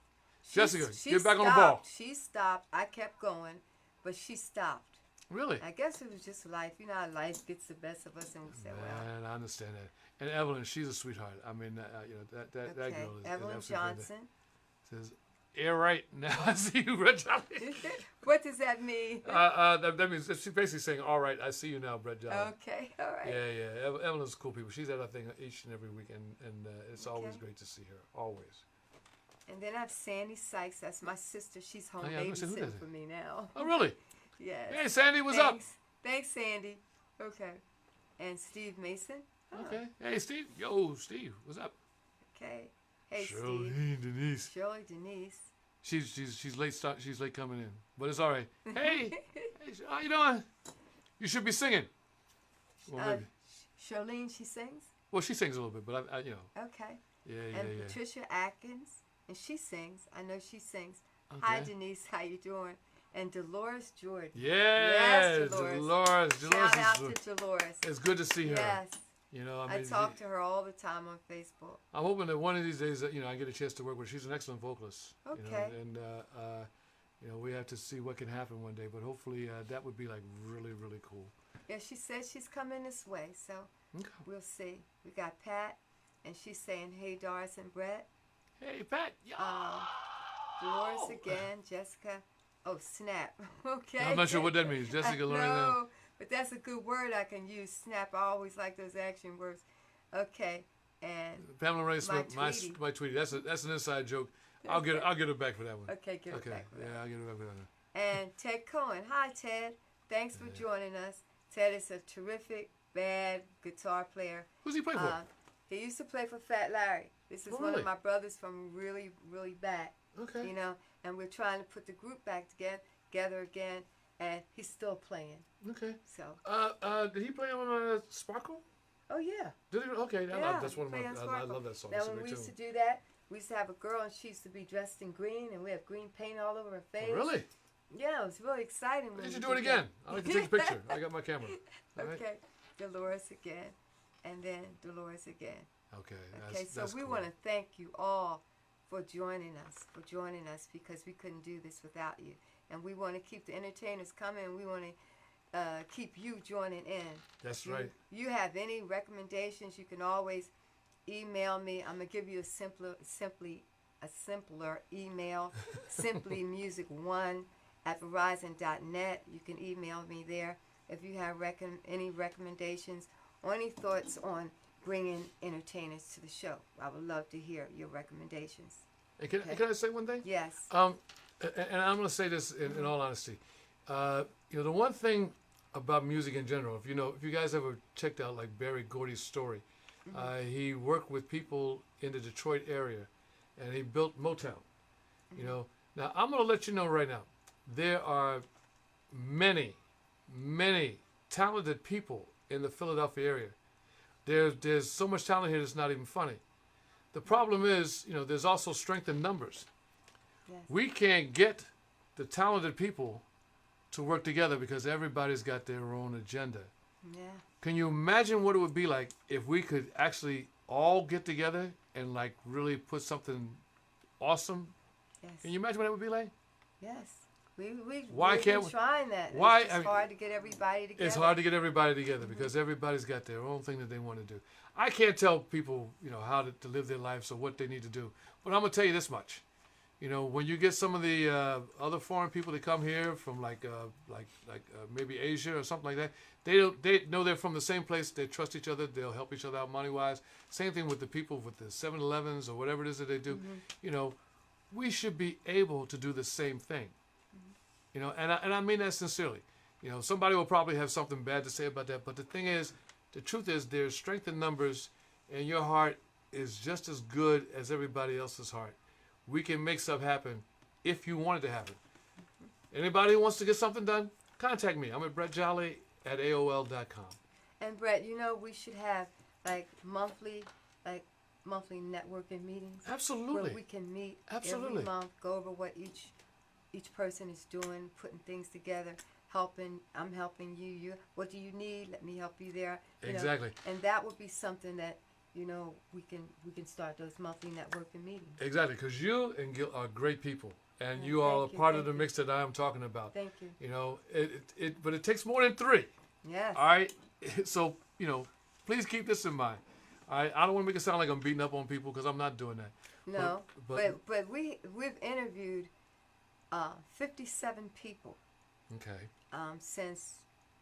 Jessica, get back on the ball. She stopped. I kept going, but she stopped. Really? I guess it was just life. You know how life gets the best of us, and we say, well, Man, I understand that. And Evelyn, she's a sweetheart. I mean, you know that okay. girl is Evelyn absolutely Johnson. fantastic. Says, yeah, right. Now I see you, Brett Jolly. What does that mean? That means she's basically saying, all right, I see you now, Brett Jolly. Okay, all right. Yeah. Evelyn's cool people. She's at our thing each and every week, and it's always Okay. great to see her. Always. And then I have Sandy Sykes. That's my sister. She's home Oh, yeah, I was gonna say, who babysitting does for me now. Oh, really? Yes. Hey, Sandy, what's up? Thanks, Sandy. Okay. And Steve Mason. Oh, Okay. Hey, Steve. Yo, Steve, what's up? Okay. Hey, Steve. Charlene Denise. Shirley Denise. She's late. She's late coming in, but it's all right. Hey, how you doing? You should be singing. Well, maybe. Charlene, she sings. Well, she sings a little bit, but I you know. Okay. Yeah. And Patricia Atkins, and she sings. I know she sings. Hi, Okay. Denise. How you doing? and Dolores Jordan. Yes, Dolores. Dolores. Shout out to Dolores. It's good to see her. Yes. You know, I talk to her all the time on Facebook. I'm hoping that one of these days, you know, I get a chance to work with her. She's an excellent vocalist. Okay. You know, and you know, we have to see what can happen one day. But hopefully, that would be like really, really cool. Yeah, she says she's coming this way, so Okay. we'll see. We got Pat, and she's saying, "Hey, Doris and Brett." Hey, Pat. Yeah. Dolores again, Jessica. Oh, snap. Okay. I'm not sure what that means. Jessica learning that. No, but that's a good word I can use. Snap. I always like those action words. Okay, and Pamela Ray Smith, Tweety. my Tweety. That's an inside joke. I'll get her back for that one. okay, give it back. Yeah, I'll get her back for that one. And Ted Cohen. Hi, Ted. Thanks for joining us. Ted is a terrific, bad guitar player. Who's he play for? He used to play for Fat Larry. This is Oh, one really? of my brothers from really, really back. Okay. You know, and we're trying to put the group back together again, and he's still playing. Okay. So. Did he play on Sparkle? Oh yeah. Did he? Okay, Yeah, that's one of my. play on I Sparkle. love that song. Now It's a when we great used to tune. do that, we used to have a girl, and she used to be dressed in green, and we have green paint all over her face. Oh, really? Yeah, it was really exciting. Why when did you we do it did again? that. I'd like to take a picture. I got my camera. All right. Okay, Dolores again, and then Dolores again. Okay. Okay, so we cool. want to thank you all for joining us because we couldn't do this without you, and we want to keep the entertainers coming. And we want to keep you joining in. That's right. You have any recommendations? You can always email me. I'm gonna give you a simpler email, simplymusic1@verizon.net. You can email me there if you have any recommendations or any thoughts on bringing entertainers to the show. I would love to hear your recommendations. And can I say one thing? Yes. And I'm going to say this in all honesty. You know, the one thing about music in general, if you guys ever checked out like Barry Gordy's story, he worked with people in the Detroit area, and he built Motown. You know, now I'm going to let you know right now, there are many talented people in the Philadelphia area. There's so much talent here that's not even funny. The problem is, you know, there's also strength in numbers. Yes. We can't get the talented people to work together because everybody's got their own agenda. Yeah. Can you imagine what it would be like if we could actually all get together and like really put something awesome? Yes. Can you imagine what it would be like? Yes. We've Why can't been we- trying that. why- It's I mean, hard to get everybody together. It's hard to get everybody together because everybody's got their own thing that they want to do. I can't tell people, you know, how to live their lives or what they need to do. But I'm gonna tell you this much. You know, when you get some of the other foreign people that come here from like maybe Asia or something like that, they know they're from the same place. They trust each other. They'll help each other out money wise. Same thing with the people with the 7-Elevens or whatever it is that they do. You know, we should be able to do the same thing. You know, and I mean that sincerely. You know, somebody will probably have something bad to say about that, but the thing is, the truth is, there's strength in numbers, and your heart is just as good as everybody else's heart. We can make stuff happen if you want it to happen. Anybody who wants to get something done, contact me. I'm at brettjolly@aol.com. And Brett, you know, we should have like monthly networking meetings. Absolutely. Where we can meet Absolutely. every month, go over what each person is doing, putting things together, helping. I'm helping you. What do you need? Let me help you there. You know, Exactly. and that would be something that, you know, we can start those monthly networking meetings. Exactly, because you and Gil are great people, and Yeah, you are a thank you, part of thank the you. mix that I am talking about. Thank you. You know, but it takes more than three. Yes. All right. So, you know, please keep this in mind. All right. I don't want to make it sound like I'm beating up on people because I'm not doing that. No, but- but we've interviewed 57 people Okay. since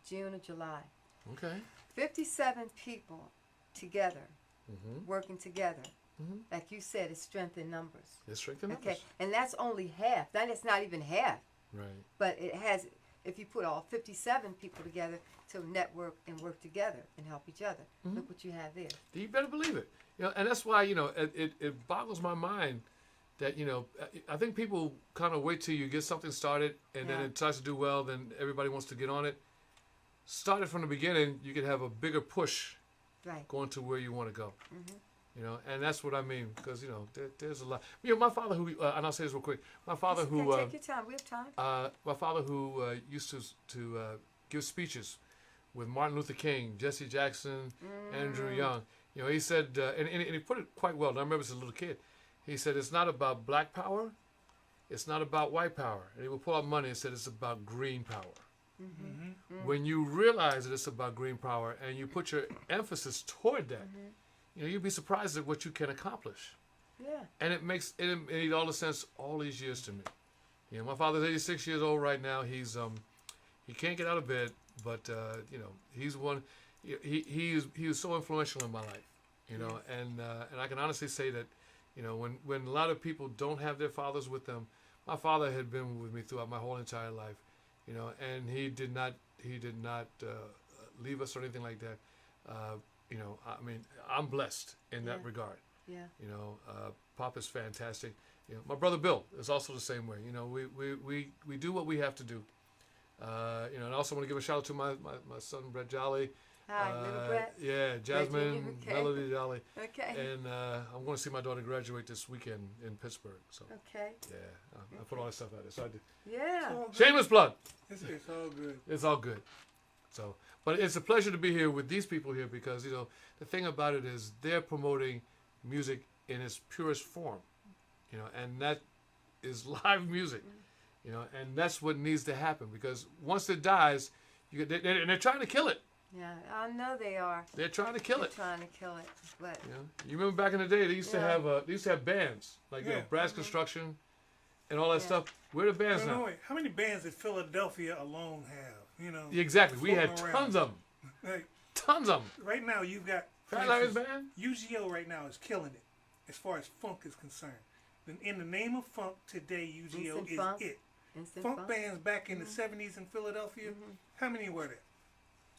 June or July. Okay. 57 people together, Mm-hmm. working together. Mhm. Like you said, it's strength in numbers. It's strength in Okay, numbers. and that's only half. That's not even half. Right. But it has, if you put all 57 people together to network and work together and help each other, Mm-hmm. look what you have there. You better believe it. You know, and that's why, you know, it boggles my mind that, you know, I think people kind of wait till you get something started and then Yeah. it tries to do well, then everybody wants to get on it. Start it from the beginning, you can have a bigger push Right. going to where you want to go. You know, and that's what I mean, because you know there's a lot. You know, my father who and I'll say this real quick. My father who Take your time. We have time. my father who used to give speeches with Martin Luther King, Jesse Jackson, Andrew Young. You know, he said, and he put it quite well. And I remember as a little kid, he said, "It's not about black power, it's not about white power." And he would pull out money and said, "It's about green power." When you realize that it's about green power and you put your emphasis toward that, you know, you'd be surprised at what you can accomplish. Yeah. And it made all the sense all these years to me. You know, my father's 86 years old right now. He's he can't get out of bed, but you know, he's one. He was so influential in my life. You know, and I can honestly say that, you know, when a lot of people don't have their fathers with them, my father had been with me throughout my whole entire life. You know, and he did not leave us or anything like that. You know, I mean, I'm blessed in that regard. Yeah. You know, Pop is fantastic. You know, my brother Bill is also the same way. You know, we do what we have to do. You know, and I also want to give a shout out to my son Brett Jolly. Hi, little Brett. Yeah, Jasmine, Okay. Melody Jolly. Okay. And I'm going to see my daughter graduate this weekend in Pittsburgh. So Okay. yeah, I put all that stuff out there. So I did. Yeah. Shameless plug. It's all good. It's all good. So, but it's a pleasure to be here with these people here because, you know, the thing about it is they're promoting music in its purest form, you know, and that is live music, you know, and that's what needs to happen because once it dies, and they're trying to kill it. Yeah, I know they are. They're trying to kill They're it. trying to kill it, but You know, you remember back in the day they used to have bands like you know, Yeah. brass construction and all that stuff. Where are the bands No, now? wait. How many bands did Philadelphia alone have? You know, Exactly. We had floating tons around. of them. Like, Tons of them. right now, you've got for Fat Larry's instance, band. UGO right now is killing it as far as funk is concerned. In the name of funk today, UGO Instant is funk. it. instant Funk funk. bands back in the 70s in Philadelphia, how many were there?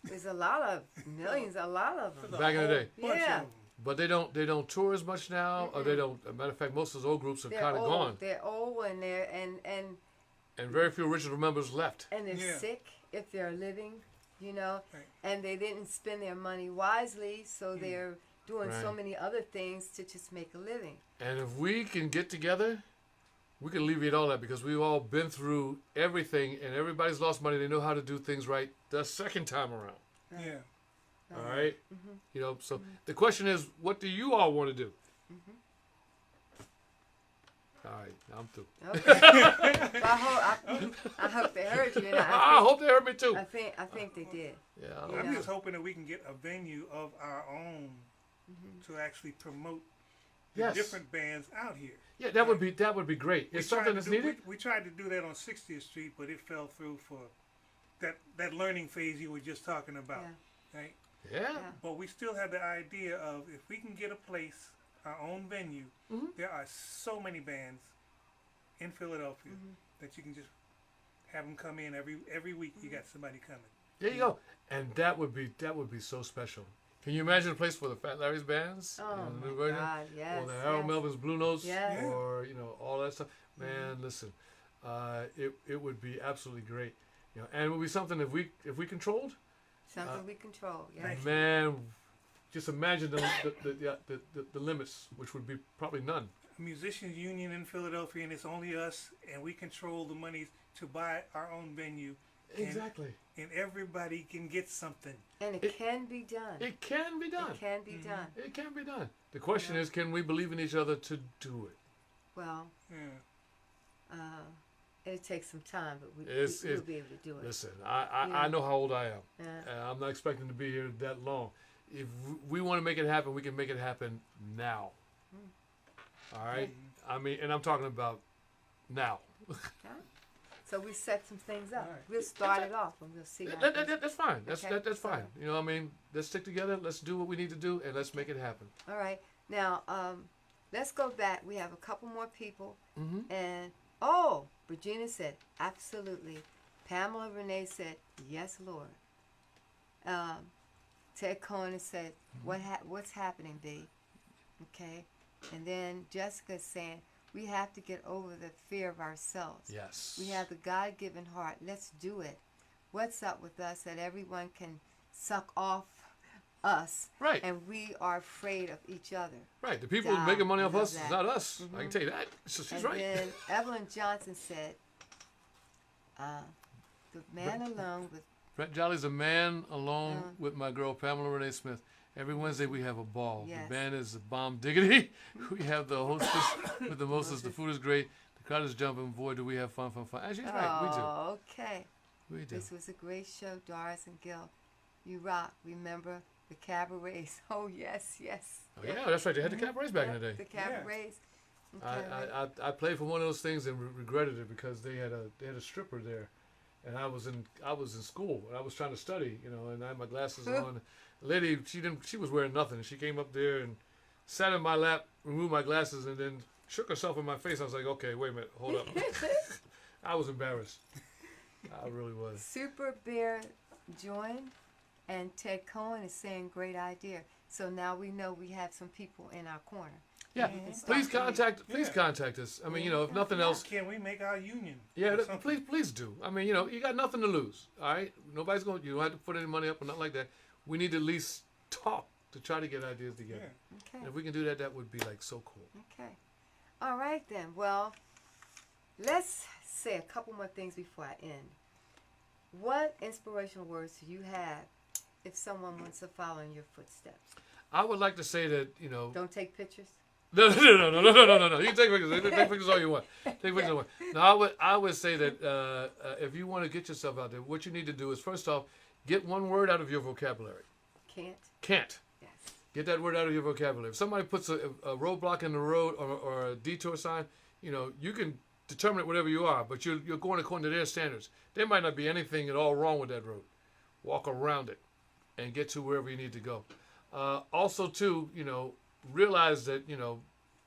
There's a lot of millions, a lot of them. There's a Back in the whole day. bunch of Yeah. them. But they don't tour as much now, or they don't. As a matter of fact, most of those old groups are They're kind of old. gone, They're old and they're and very few original members left. and they're Yeah. sick if they're living, you know, Right. and they didn't spend their money wisely, so they're doing so Right. many other things to just make a living. And if we can get together, we can alleviate all that because we've all been through everything, and everybody's lost money. They know how to do things right the second time around. Yeah. All right, you know. So the question is, what do you all want to do? All right, I'm through. Okay. Well, I hope they heard you, and I hope they heard me too. I think they did. Yeah. Yeah. I'm just hoping that we can get a venue of our own to actually promote the Yes. different bands out here. Yeah, that would be great. We It's tried something to that's do- needed. We tried to do that on 60th Street, but it fell through for that learning phase you were just talking about, Yeah. right? Yeah. Yeah. But we still have the idea of if we can get a place, our own venue, there are so many bands in Philadelphia that you can just have them come in every week. You got somebody coming. There you go. And that would be so special. Can you imagine a place for the Fat Larry's bands? Oh You know, the my new version? God, yes. Or the Harold yes. Melvin's Blue Notes? Yes. Yeah. Or, you know, all that stuff. Man, listen. It would be absolutely great. You know, and it would be something if we controlled. Something we control. Yeah. Thank you. Man, just imagine the limits, which would be probably none. Musicians Union in Philadelphia, and it's only us, and we control the monies to buy our own venue. Exactly. And everybody can get something. And it can be done. It can be done. It can be done. It can be done. The question is, can we believe in each other to do it? Well, Yeah. it takes some time, but we'll It's- be able to do it. Listen, I Yeah. know how old I am. Yeah. And I'm not expecting to be here that long. If we want to make it happen, we can make it happen now. All right? I mean, and I'm talking about now. So we set some things up. All right. We'll start it off and we'll see. How it goes. That's fine. That's Okay. that's fine. You know what I mean? Let's stick together. Let's do what we need to do, and let's make it happen. All right. Now, let's go back. We have a couple more people. Mm-hmm. And, Regina said, absolutely. Pamela Renee said, yes, Lord. Ted Cohen said, what's happening, B? Okay. And then Jessica's saying, we have to get over the fear of ourselves. Yes. We have the God-given heart. Let's do it. What's up with us that everyone can suck off us. Right. And we are afraid of each other. Right. The people Down. making money off Love us, that. it's not us. I can tell you that. So she's And right. then Evelyn Johnson said, the man alone with Brett Jolly's a man alone with my girl Pamela Renee Smith. Every Wednesday we have a ball. Yes. The band is Bomb Diggity. We have the hostess with the mostest. The food is great. The crowd is jumping. Boy, do we have fun. And she's right. We do. Oh, okay. We do. This was a great show, Doris and Gil. You rock. Remember the cabarets? Oh, yes. Oh, yeah, that's right. They had the cabarets back in the day. The cabarets. I played for one of those things and regretted it because they had a stripper there, and I was in school and I was trying to study, and I had my glasses on. The lady, she was wearing nothing. She came up there and sat in my lap, removed my glasses, and then shook herself in my face. I was like, okay, wait a minute, hold up. I was embarrassed. I really was. Super Bear joined, and Ted Cohen is saying great idea. So now we know we have some people in our corner. Yeah, please contact us. I mean, if nothing else, Can we make our union? yeah, please do. I mean, you got nothing to lose. All right, you don't have to put any money up or nothing like that. We need to at least talk to try to get ideas together. Yeah. Okay. And if we can do that, that would be like so cool. Okay. All right then. Well, let's say a couple more things before I end. What inspirational words do you have if someone wants to follow in your footsteps? I would like to say that Don't take pictures. No. You can take pictures. Take pictures all you want. Take pictures all you want. No, I would say that if you want to get yourself out there, what you need to do is first off, get one word out of your vocabulary. Can't. Yes. Get that word out of your vocabulary. If somebody puts a roadblock in the road or a detour sign, you can determine it whatever you are, but you're going according to their standards. There might not be anything at all wrong with that road. Walk around it and get to wherever you need to go. Also, too, realize that,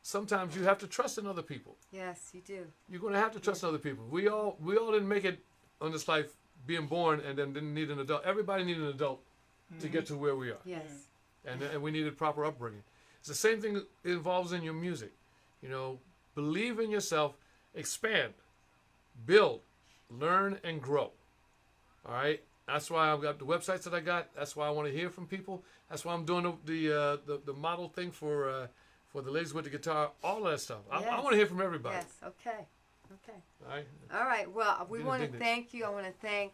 sometimes you have to trust in other people. Yes, you do. You're going to have to trust in other people. We all didn't make it on this life being born and then didn't need an adult. Everybody needed an adult to get to where we are. Yes. And we needed proper upbringing. It's the same thing it involves in your music. Believe in yourself, expand, build, learn, and grow. All right? That's why I've got the websites that I got. That's why I want to hear from people. That's why I'm doing the model thing for the ladies with the guitar, all of that stuff. I want to hear from everybody. Yes, okay. All right? All right, well, we want to thank you. I want to thank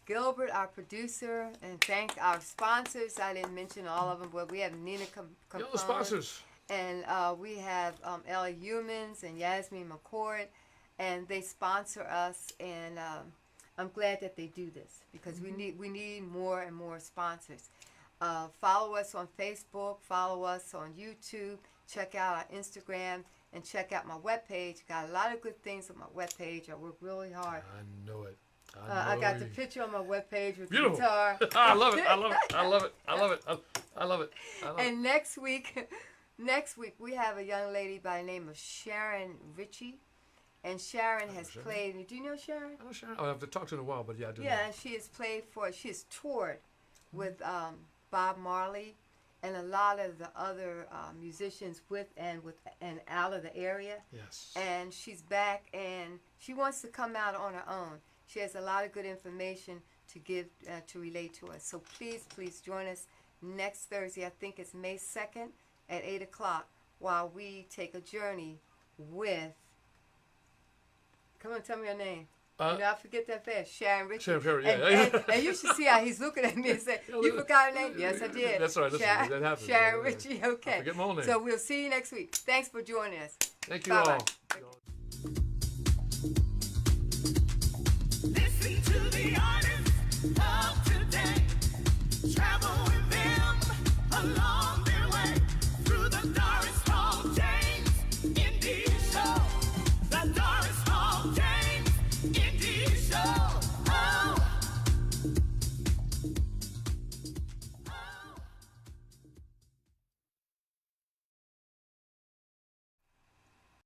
Gilbert, our producer, and thank our sponsors. I didn't mention all of them, but we have Nina The sponsors. And we have Ellie Humans and Yasmin McCord, and they sponsor us, and I'm glad that they do this because we need more and more sponsors. Follow us on Facebook, follow us on YouTube, check out our Instagram, and check out my webpage. Got a lot of good things on my webpage. I work really hard. I know it. I got the picture on my webpage with Beautiful. the guitar. I love it. And next week we have a young lady by the name of Sharon Ritchie. And Sharon has played. Do you know Sharon? I know Sharon. I have to talk to her in a while, but yeah, I do. Yeah, and she has she has toured with Bob Marley and a lot of the other musicians with and out of the area. Yes. And she's back, and she wants to come out on her own. She has a lot of good information to give to relate to us. So please join us next Thursday. I think it's May 2nd at 8 o'clock while we take a journey with. Come on, tell me your name. I forget that fast. Sharon Ritchie. Sharon, yeah. And you should see how he's looking at me and say, "You forgot her name?" Yes, I did. That's all right. That happens. Sharon Ritchie. Okay. I forget my own name. So we'll see you next week. Thanks for joining us. Thank you Bye-bye. all.